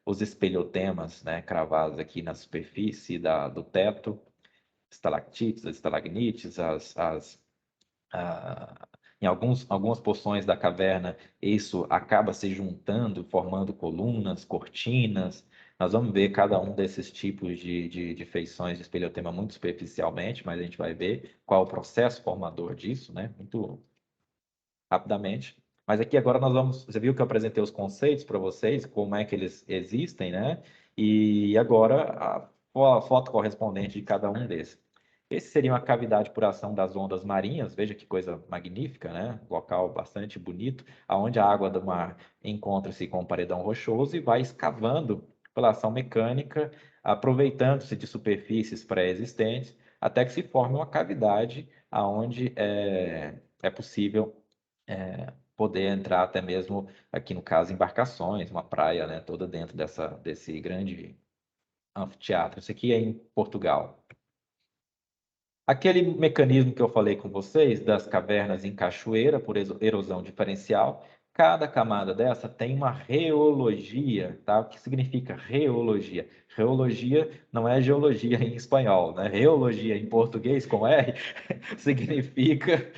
os espelhotemas, né, cravados aqui na superfície do teto, estalactites, estalagnites, em algumas porções da caverna, isso acaba se juntando, formando colunas, cortinas. Nós vamos ver cada um desses tipos de feições de espeleotema muito superficialmente, mas a gente vai ver qual é o processo formador disso, né? Muito rapidamente. Mas aqui agora nós vamos. Você viu que eu apresentei os conceitos para vocês, como é que eles existem, né? E agora a foto correspondente de cada um desses. Esse seria uma cavidade por ação das ondas marinhas, veja que coisa magnífica, né? Local bastante bonito, aonde a água do mar encontra-se com um paredão rochoso e vai escavando pela ação mecânica, aproveitando-se de superfícies pré-existentes, até que se forme uma cavidade aonde é possível poder entrar até mesmo, aqui no caso, embarcações, uma praia, né? Toda dentro desse grande anfiteatro. Isso aqui é em Portugal. Aquele mecanismo que eu falei com vocês, das cavernas em cachoeira, por erosão diferencial, cada camada dessa tem uma reologia, tá? O que significa reologia? Reologia não é geologia em espanhol, né? Reologia em português com R significa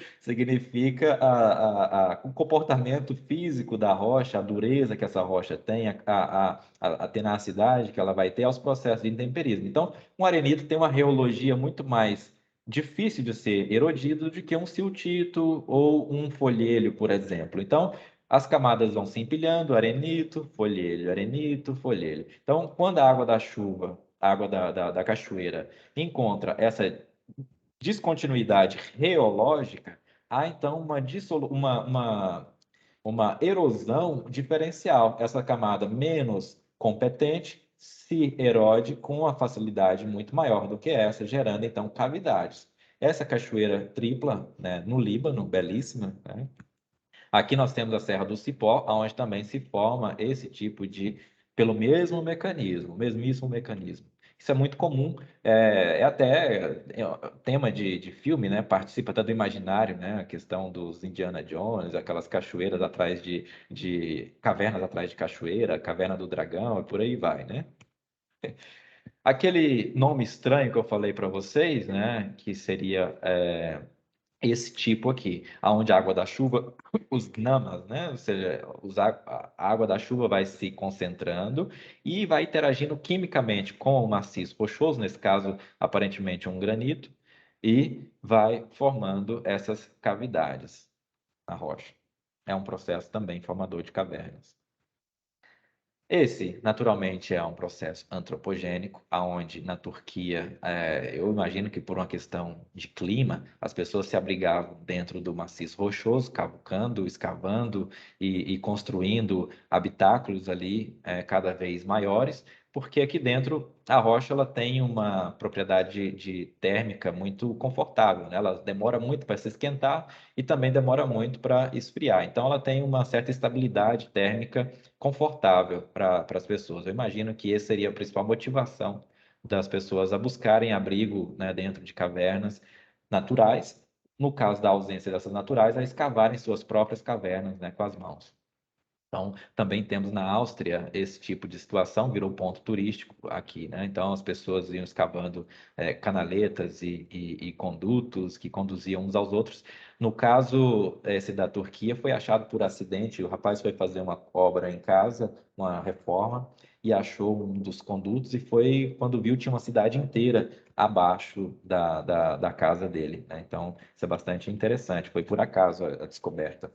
o comportamento físico da rocha, a dureza que essa rocha tem, a tenacidade que ela vai ter aos processos de intemperismo. Então, um arenito tem uma reologia muito mais difícil de ser erodido do que um siltito ou um folhelho, por exemplo. Então, as camadas vão se empilhando, arenito, folhelho. Então, quando a água da chuva, a água da cachoeira, encontra essa descontinuidade reológica, há então uma erosão diferencial. Essa camada menos competente se erode com uma facilidade muito maior do que essa, gerando então cavidades. Essa cachoeira tripla, né, no Líbano, belíssima, né? Aqui nós temos a Serra do Cipó, onde também se forma esse tipo pelo mesmíssimo mecanismo. Isso é muito comum, até tema de filme, né? Participa até do imaginário, né? A questão dos Indiana Jones, aquelas cachoeiras atrás cavernas atrás de cachoeira, caverna do dragão, e por aí vai, né? Aquele nome estranho que eu falei para vocês, né, que seria esse tipo aqui, aonde a água da chuva, os gnamas, né, ou seja, a água da chuva vai se concentrando e vai interagindo quimicamente com o maciço rochoso, nesse caso, aparentemente um granito, e vai formando essas cavidades na rocha. É um processo também formador de cavernas. Esse, naturalmente, é um processo antropogênico, aonde na Turquia, eu imagino que por uma questão de clima, as pessoas se abrigavam dentro do maciço rochoso, cavucando, escavando e construindo habitáculos ali cada vez maiores, porque aqui dentro a rocha ela tem uma propriedade de térmica muito confortável, né? Ela demora muito para se esquentar e também demora muito para esfriar. Então, ela tem uma certa estabilidade térmica confortável para as pessoas. Eu imagino que essa seria a principal motivação das pessoas a buscarem abrigo, né, dentro de cavernas naturais. No caso da ausência dessas naturais, a escavarem suas próprias cavernas, né, com as mãos. Então, também temos na Áustria esse tipo de situação, virou ponto turístico aqui, né? Então, as pessoas iam escavando canaletas e condutos que conduziam uns aos outros. No caso, esse da Turquia foi achado por acidente. O rapaz foi fazer uma obra em casa, uma reforma, e achou um dos condutos, e foi, quando viu, tinha uma cidade inteira abaixo da casa dele, né? Então, isso é bastante interessante. Foi por acaso a descoberta.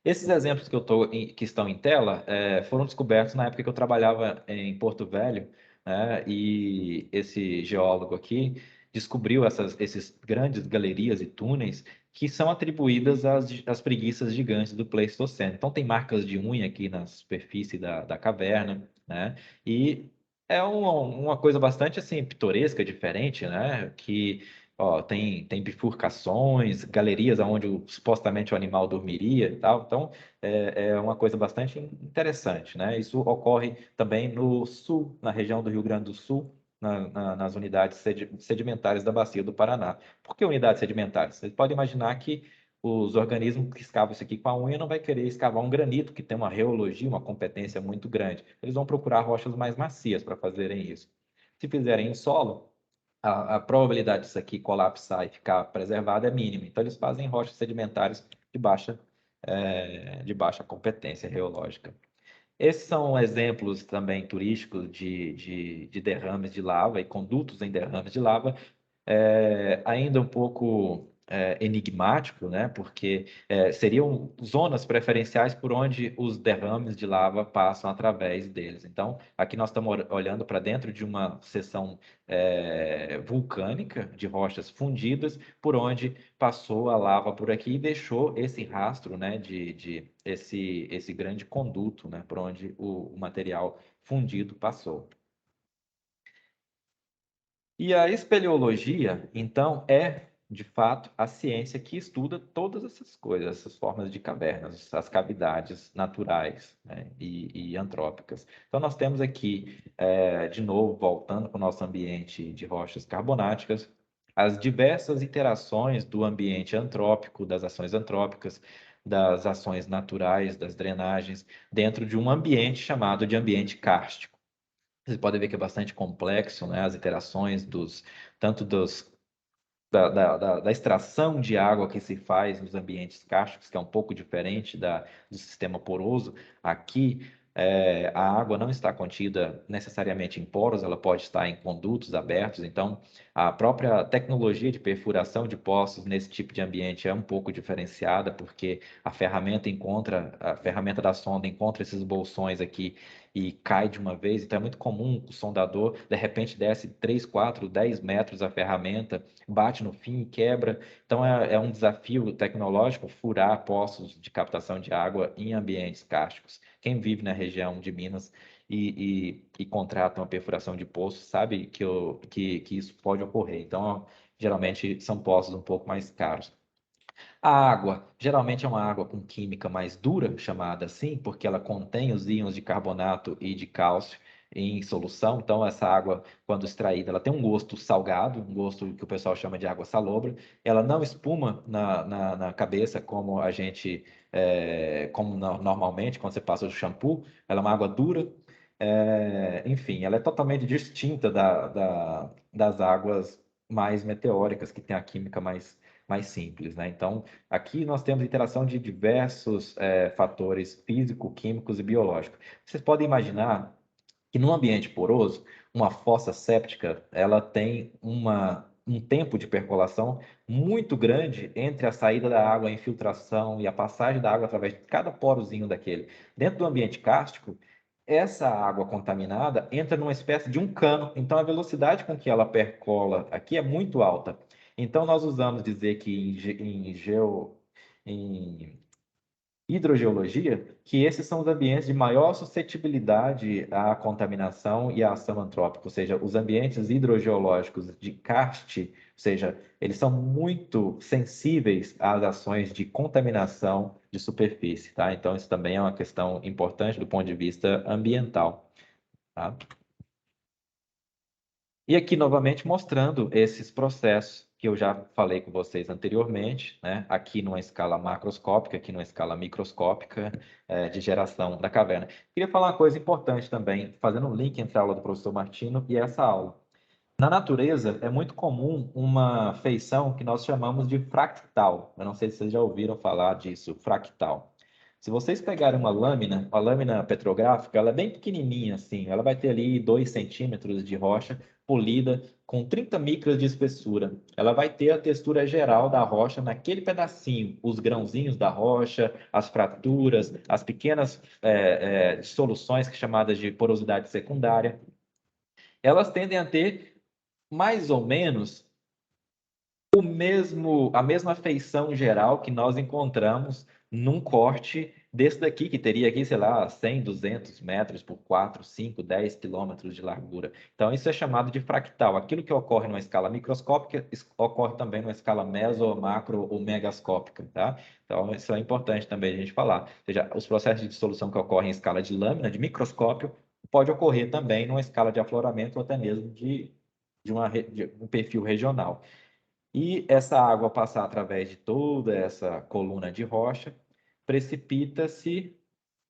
Esses exemplos que estão em tela foram descobertos na época que eu trabalhava em Porto Velho, né? E esse geólogo aqui descobriu esses grandes galerias e túneis que são atribuídas às preguiças gigantes do Pleistoceno. Então tem marcas de unha aqui na superfície da caverna, né? E é uma coisa bastante assim pitoresca, diferente, né? Que ó, tem bifurcações, galerias onde supostamente o animal dormiria e tal. Então, é uma coisa bastante interessante, né? Isso ocorre também no sul, na região do Rio Grande do Sul, nas unidades sedimentares da Bacia do Paraná. Por que unidades sedimentares? Você pode imaginar que os organismos que escavam isso aqui com a unha não vai querer escavar um granito, que tem uma reologia, uma competência muito grande. Eles vão procurar rochas mais macias para fazerem isso. Se fizerem em solo, a probabilidade disso aqui colapsar e ficar preservado é mínima. Então, eles fazem rochas sedimentares de baixa competência reológica. Esses são exemplos também turísticos de derrames de lava e condutos em derrames de lava, ainda um pouco enigmático, né? Porque seriam zonas preferenciais por onde os derrames de lava passam através deles. Então, aqui nós estamos olhando para dentro de uma seção vulcânica de rochas fundidas, por onde passou a lava por aqui e deixou esse rastro, né? De esse grande conduto, né? Por onde o material fundido passou. E a espeleologia, então, é, de fato, a ciência que estuda todas essas coisas, essas formas de cavernas, as cavidades naturais, né, e antrópicas. Então, nós temos aqui, de novo, voltando para o nosso ambiente de rochas carbonáticas, as diversas interações do ambiente antrópico, das ações antrópicas, das ações naturais, das drenagens, dentro de um ambiente chamado de ambiente kárstico. Vocês podem ver que é bastante complexo, né? As interações tanto da extração de água que se faz nos ambientes cársticos, que é um pouco diferente do sistema poroso. Aqui, a água não está contida necessariamente em poros, ela pode estar em condutos abertos. Então, a própria tecnologia de perfuração de poços nesse tipo de ambiente é um pouco diferenciada, porque a ferramenta da sonda encontra esses bolsões aqui e cai de uma vez. Então, é muito comum o sondador, de repente, desce 3, 4, 10 metros a ferramenta, bate no fim e quebra. Então, é um desafio tecnológico furar poços de captação de água em ambientes cársticos. Quem vive na região de Minas e contrata uma perfuração de poço sabe que isso pode ocorrer. Então, geralmente, são poços um pouco mais caros. A água, geralmente é uma água com química mais dura, chamada assim, porque ela contém os íons de carbonato e de cálcio em solução. Então, essa água, quando extraída, ela tem um gosto salgado, um gosto que o pessoal chama de água salobra. Ela não espuma na cabeça como normalmente, quando você passa o shampoo. Ela é uma água dura enfim, ela é totalmente distinta das águas mais meteóricas, que tem a química mais simples, né? Então, aqui nós temos interação de diversos fatores físico-químicos e biológicos. Vocês podem imaginar que num ambiente poroso, uma fossa séptica, ela tem um tempo de percolação muito grande entre a saída da água, a infiltração e a passagem da água através de cada porozinho daquele. Dentro do ambiente kárstico, essa água contaminada entra numa espécie de um cano, então a velocidade com que ela percola aqui é muito alta. Então nós usamos dizer que em hidrogeologia, que esses são os ambientes de maior suscetibilidade à contaminação e à ação antrópica, ou seja, os ambientes hidrogeológicos de karst, ou seja, eles são muito sensíveis às ações de contaminação de superfície, tá? Então, isso também é uma questão importante do ponto de vista ambiental, tá? E aqui, novamente, mostrando esses processos que eu já falei com vocês anteriormente, né? Aqui numa escala macroscópica, aqui numa escala microscópica, de geração da caverna. Queria falar uma coisa importante também, fazendo um link entre a aula do professor Martino e essa aula. Na natureza, é muito comum uma feição que nós chamamos de fractal. Eu não sei se vocês já ouviram falar disso, fractal. Se vocês pegarem uma lâmina petrográfica, ela é bem pequenininha assim, ela vai ter ali 2 centímetros de rocha polida com 30 micras de espessura. Ela vai ter a textura geral da rocha naquele pedacinho, os grãozinhos da rocha, as fraturas, as pequenas dissoluções chamadas de porosidade secundária. Elas tendem a ter mais ou menos a mesma feição geral que nós encontramos num corte desse daqui, que teria aqui, sei lá, 100, 200 metros por 4, 5, 10 quilômetros de largura. Então, isso é chamado de fractal. Aquilo que ocorre numa escala microscópica ocorre também numa escala meso, macro ou megascópica, tá? Então, isso é importante também a gente falar. Ou seja, os processos de dissolução que ocorrem em escala de lâmina, de microscópio, pode ocorrer também numa escala de afloramento ou até mesmo de um perfil regional. E essa água passar através de toda essa coluna de rocha, precipita-se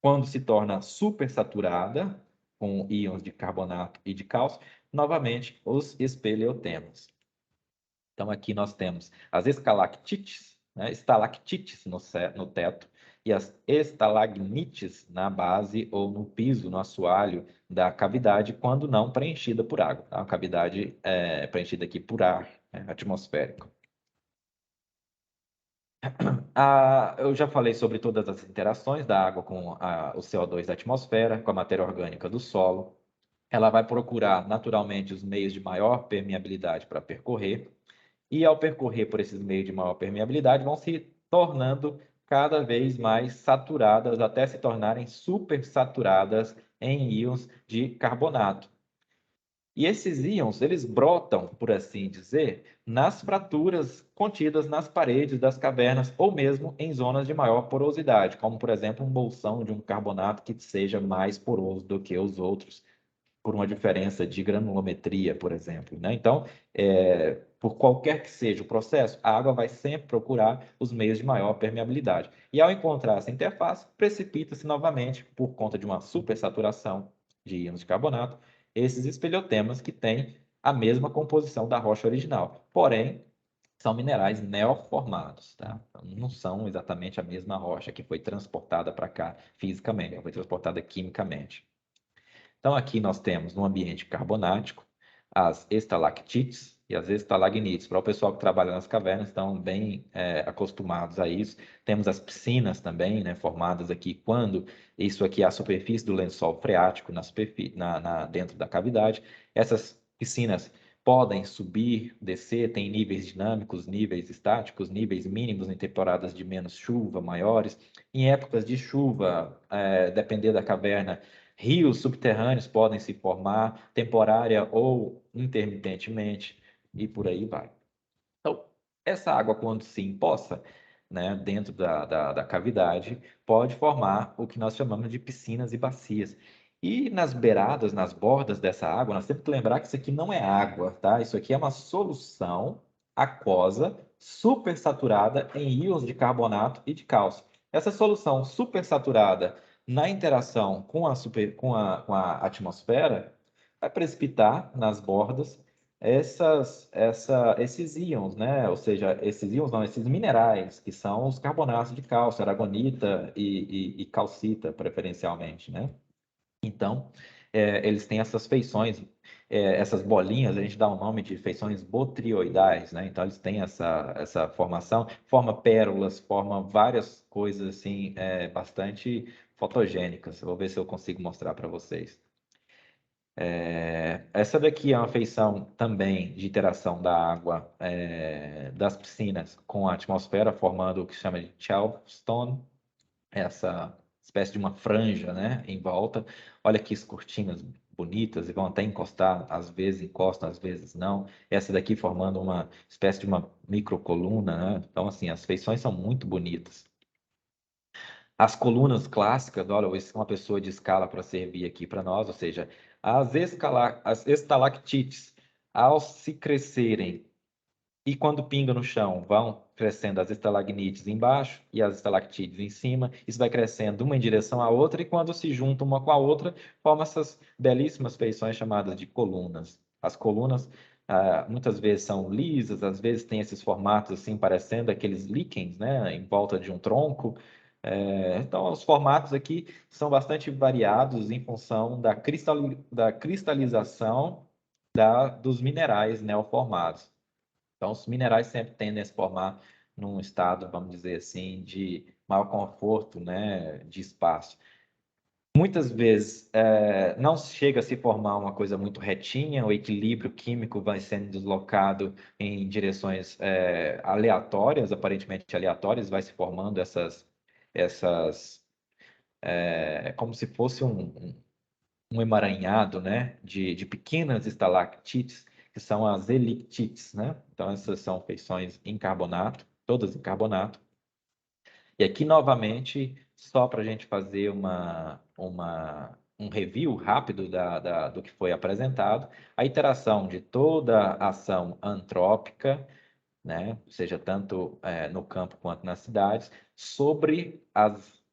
quando se torna supersaturada com íons de carbonato e de cálcio, novamente os espeleotemas. Então aqui nós temos as estalactites, né, estalactites no teto e as estalagmites na base ou no piso, no assoalho da cavidade, quando não preenchida por água. Tá? A cavidade é preenchida aqui por ar atmosférico. Eu já falei sobre todas as interações da água com o CO2 da atmosfera, com a matéria orgânica do solo. Ela vai procurar naturalmente os meios de maior permeabilidade para percorrer, e ao percorrer por esses meios de maior permeabilidade, vão se tornando cada vez mais saturadas, até se tornarem supersaturadas em íons de carbonato. E esses íons, eles brotam, por assim dizer, nas fraturas contidas nas paredes das cavernas ou mesmo em zonas de maior porosidade, como, por exemplo, um bolsão de um carbonato que seja mais poroso do que os outros, por uma diferença de granulometria, por exemplo, né? Então, por qualquer que seja o processo, a água vai sempre procurar os meios de maior permeabilidade. E ao encontrar essa interface, precipita-se novamente, por conta de uma supersaturação de íons de carbonato, esses espeleotemas que têm a mesma composição da rocha original. Porém, são minerais neoformados, tá? Então, não são exatamente a mesma rocha que foi transportada para cá fisicamente, foi transportada quimicamente. Então, aqui nós temos, no ambiente carbonático, as estalactites e as estalagnites. Para o pessoal que trabalha nas cavernas, estão bem acostumados a isso. Temos as piscinas também, né, formadas aqui quando isso aqui é a superfície do lençol freático dentro da cavidade. Essas piscinas podem subir, descer, tem níveis dinâmicos, níveis estáticos, níveis mínimos em temporadas de menos chuva, maiores. Em épocas de chuva, depender da caverna, rios subterrâneos podem se formar, temporária ou intermitentemente, e por aí vai. Então, essa água, quando se empoça, né, dentro da cavidade, pode formar o que nós chamamos de piscinas e bacias. E nas beiradas, nas bordas dessa água, nós temos que lembrar que isso aqui não é água, tá? Isso aqui é uma solução aquosa supersaturada em íons de carbonato e de cálcio. Essa solução supersaturada na interação com a atmosfera, vai precipitar nas bordas esses íons, né? Ou seja, esses íons não, esses minerais, que são os carbonatos de cálcio, aragonita e calcita, preferencialmente, né? Então, eles têm essas feições, essas bolinhas, a gente dá o nome de feições botrioidais, né? Então, eles têm essa formação, forma pérolas, forma várias coisas, assim, bastante fotogênicas. Eu vou ver se eu consigo mostrar para vocês. Essa daqui é uma feição também de interação da água das piscinas com a atmosfera, formando o que se chama de Charleston, essa espécie de uma franja, né, em volta. Olha que cortinas bonitas e vão até encostar, às vezes encostam, às vezes não. Essa daqui formando uma espécie de uma microcoluna, né? Então, assim, as feições são muito bonitas. As colunas clássicas, olha, uma pessoa de escala para servir aqui para nós, ou seja, as estalactites, ao se crescerem e quando pinga no chão, vão crescendo as estalagmites embaixo e as estalactites em cima. Isso vai crescendo uma em direção à outra e quando se juntam uma com a outra, forma essas belíssimas feições chamadas de colunas. As colunas muitas vezes são lisas, às vezes tem esses formatos assim parecendo aqueles líquens, né, em volta de um tronco. Então, os formatos aqui são bastante variados em função da cristalização dos minerais neoformados. Então, os minerais sempre tendem a se formar num estado, vamos dizer assim, de maior conforto, né, de espaço. Muitas vezes não chega a se formar uma coisa muito retinha, o equilíbrio químico vai sendo deslocado em direções aleatórias, aparentemente aleatórias, vai se formando essas como se fosse um emaranhado, né, de pequenas estalactites, que são as elictites, né? Então, essas são feições em carbonato, todas em carbonato. E aqui, novamente, só para a gente fazer um review rápido do que foi apresentado, a interação de toda a ação antrópica, né, seja tanto no campo quanto nas cidades, sobre as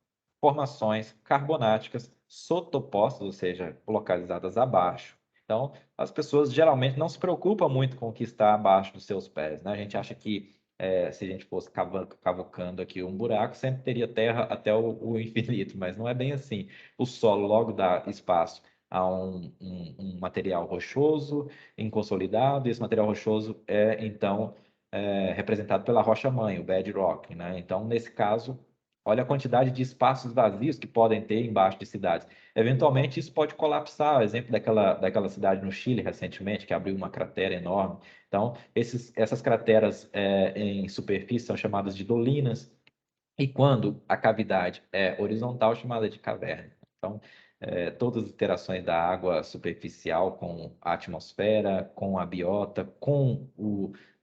formações carbonáticas sotopostas, ou seja, localizadas abaixo. Então, as pessoas geralmente não se preocupam muito com o que está abaixo dos seus pés, né? A gente acha que se a gente fosse cavucando aqui um buraco, sempre teria terra até o infinito, mas não é bem assim. O solo logo dá espaço a um material rochoso, inconsolidado, e esse material rochoso então, representado pela rocha-mãe, o bedrock, né? Então, nesse caso, olha a quantidade de espaços vazios que podem ter embaixo de cidades. Eventualmente, isso pode colapsar. O exemplo daquela cidade no Chile, recentemente, que abriu uma cratera enorme. Então, essas crateras em superfície são chamadas de dolinas, e quando a cavidade é horizontal, chamada de caverna. Então, todas as interações da água superficial com a atmosfera, com a biota,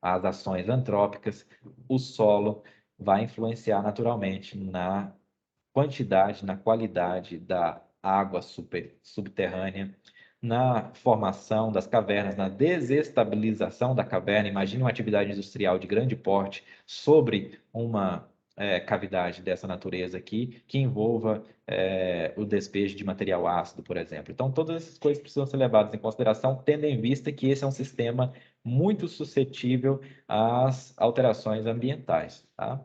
as ações antrópicas, o solo vai influenciar naturalmente na quantidade, na qualidade da água subterrânea, na formação das cavernas, na desestabilização da caverna. Imagine uma atividade industrial de grande porte sobre uma cavidade dessa natureza aqui, que envolva o despejo de material ácido, por exemplo. Então, todas essas coisas precisam ser levadas em consideração, tendo em vista que esse é um sistema muito suscetível às alterações ambientais, tá?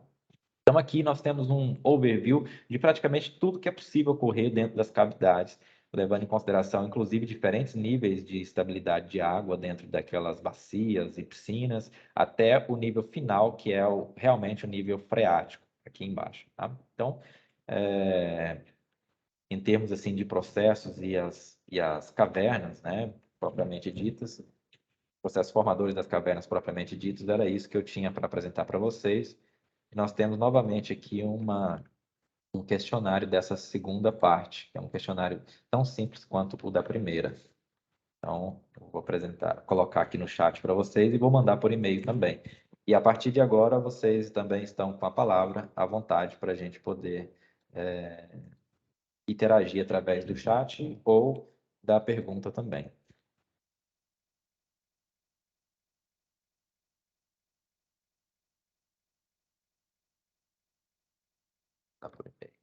Então, aqui nós temos um overview de praticamente tudo que é possível ocorrer dentro das cavidades, levando em consideração, inclusive, diferentes níveis de estabilidade de água dentro daquelas bacias e piscinas, até o nível final, que é realmente o nível freático, aqui embaixo. Tá? Então, em termos assim de processos e as cavernas, né, propriamente ditas, processos formadores das cavernas propriamente ditos, era isso que eu tinha para apresentar para vocês. Nós temos novamente aqui um questionário dessa segunda parte, que é um questionário tão simples quanto o da primeira. Então, eu vou colocar aqui no chat para vocês e vou mandar por e-mail também. E a partir de agora, vocês também estão com a palavra à vontade para a gente poder interagir através do chat ou da pergunta também. Tá por e-mail.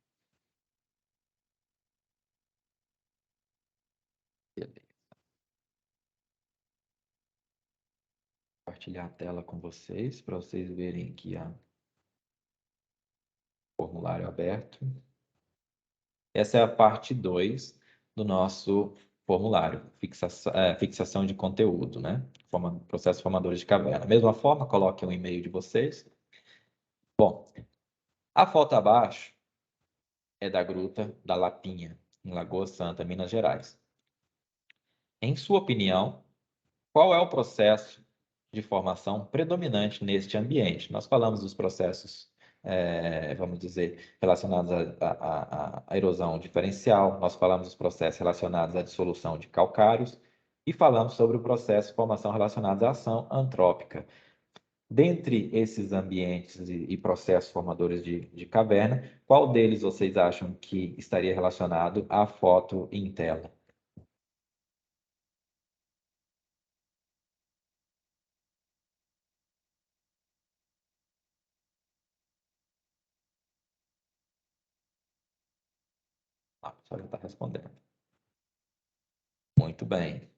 Beleza. Compartilhar a tela com vocês, para vocês verem aqui o formulário aberto. Essa é a parte 2 do nosso formulário, fixação de conteúdo, né? Processo formadores de caverna. Da mesma forma, coloque um e-mail de vocês. Bom, a foto abaixo é da Gruta da Lapinha, em Lagoa Santa, Minas Gerais. Em sua opinião, qual é o processo de formação predominante neste ambiente? Nós falamos dos processos, vamos dizer, relacionados à erosão diferencial, nós falamos dos processos relacionados à dissolução de calcários e falamos sobre o processo de formação relacionado à ação antrópica. Dentre esses ambientes e processos formadores de caverna, qual deles vocês acham que estaria relacionado à foto em tela? A pessoa já está respondendo. Muito bem.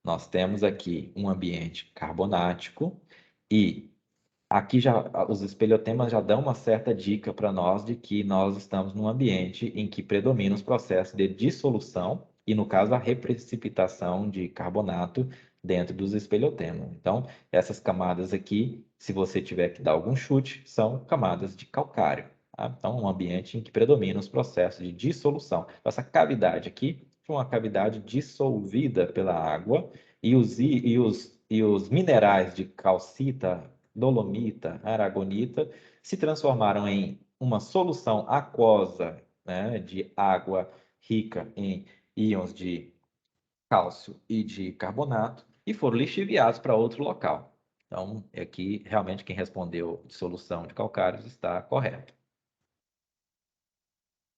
Nós temos aqui um ambiente carbonático e aqui já os espelhotemas já dão uma certa dica para nós de que nós estamos num ambiente em que predominam os processos de dissolução e, no caso, a reprecipitação de carbonato dentro dos espelhotemas. Então, essas camadas aqui, se você tiver que dar algum chute, são camadas de calcário. Tá? Então, um ambiente em que predominam os processos de dissolução. Essa cavidade aqui foi uma cavidade dissolvida pela água e os minerais de calcita, dolomita, aragonita, se transformaram em uma solução aquosa, né, de água rica em íons de cálcio e de carbonato e foram lixiviados para outro local. Então, aqui realmente quem respondeu de solução de calcários está correto.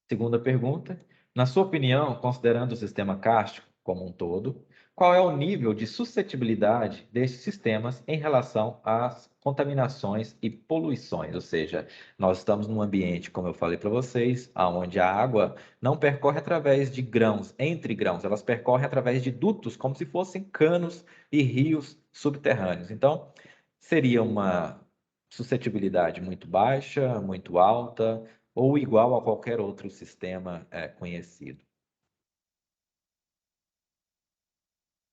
Segunda pergunta. Na sua opinião, considerando o sistema kárstico como um todo, qual é o nível de suscetibilidade destes sistemas em relação às contaminações e poluições? Ou seja, nós estamos num ambiente, como eu falei para vocês, onde a água não percorre através de grãos, entre grãos, elas percorrem através de dutos, como se fossem canos e rios subterrâneos. Então, seria uma suscetibilidade muito baixa, muito alta, ou igual a qualquer outro sistema conhecido.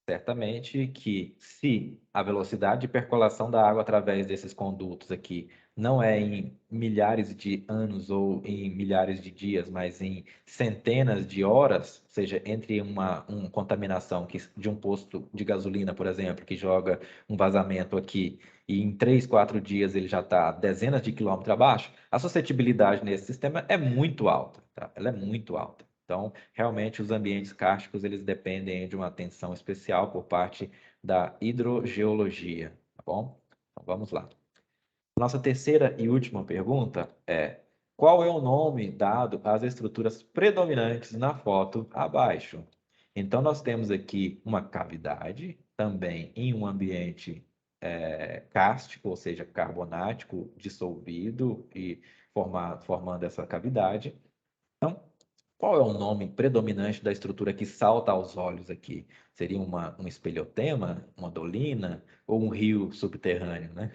Certamente que se a velocidade de percolação da água através desses condutos aqui não é em milhares de anos ou em milhares de dias, mas em centenas de horas, ou seja, entre uma contaminação de um posto de gasolina, por exemplo, que joga um vazamento aqui e em 3, 4 dias ele já está dezenas de quilômetros abaixo, a suscetibilidade nesse sistema é muito alta, tá? Ela é muito alta. Então, realmente, os ambientes kársticos, eles dependem de uma atenção especial por parte da hidrogeologia, tá bom? Então, vamos lá. Nossa terceira e última pergunta é: qual é o nome dado às estruturas predominantes na foto abaixo? Então, nós temos aqui uma cavidade, também em um ambiente kárstico, ou seja, carbonático, dissolvido e formando essa cavidade. Então, qual é o nome predominante da estrutura que salta aos olhos aqui? Seria um espelhotema, uma dolina ou um rio subterrâneo, né?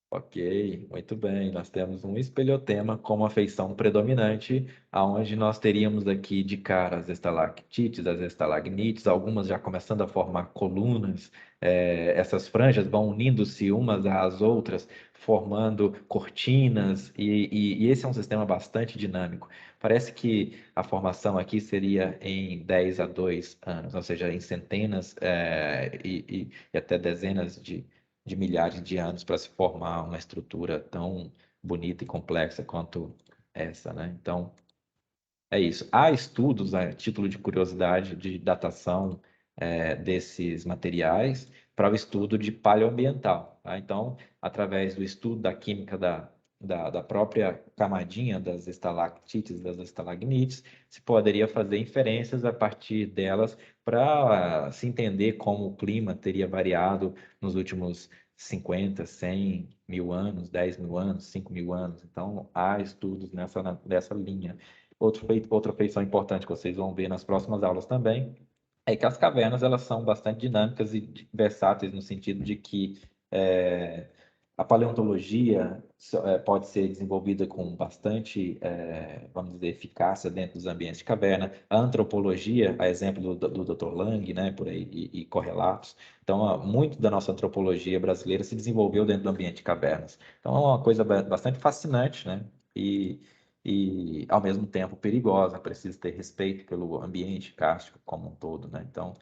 Ok, muito bem. Nós temos um espelhotema como a feição predominante, aonde nós teríamos aqui de cara as estalactites, as estalagmites, algumas já começando a formar colunas. Essas franjas vão unindo-se umas às outras, formando cortinas, e esse é um sistema bastante dinâmico. Parece que a formação aqui seria em 10 a 2 anos, ou seja, em centenas e até dezenas de milhares de anos para se formar uma estrutura tão bonita e complexa quanto essa, né? Então, é isso. Há estudos, a título de curiosidade, de datação desses materiais para o estudo de paleoambiental, tá? Então, através do estudo da química da própria camadinha das estalactites, das estalagmites, se poderia fazer inferências a partir delas para se entender como o clima teria variado nos últimos 50, 100 mil anos, 10 mil anos, 5 mil anos. Então, há estudos nessa linha. Outra feição importante que vocês vão ver nas próximas aulas também é que as cavernas elas são bastante dinâmicas e versáteis no sentido de que é, a paleontologia pode ser desenvolvida com bastante, vamos dizer, eficácia dentro dos ambientes de caverna. A antropologia, a exemplo do Dr. Lang, né, por aí, e correlatos. Então, muito da nossa antropologia brasileira se desenvolveu dentro do ambiente de cavernas. Então, é uma coisa bastante fascinante, né? E ao mesmo tempo perigosa, precisa ter respeito pelo ambiente kárstico como um todo, né? Então,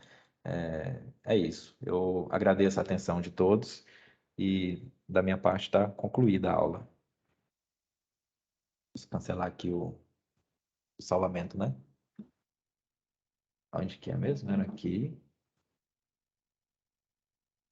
é isso. Eu agradeço a atenção de todos e da minha parte está concluída a aula. Vou cancelar aqui o salvamento, né? Onde que é mesmo? Era aqui.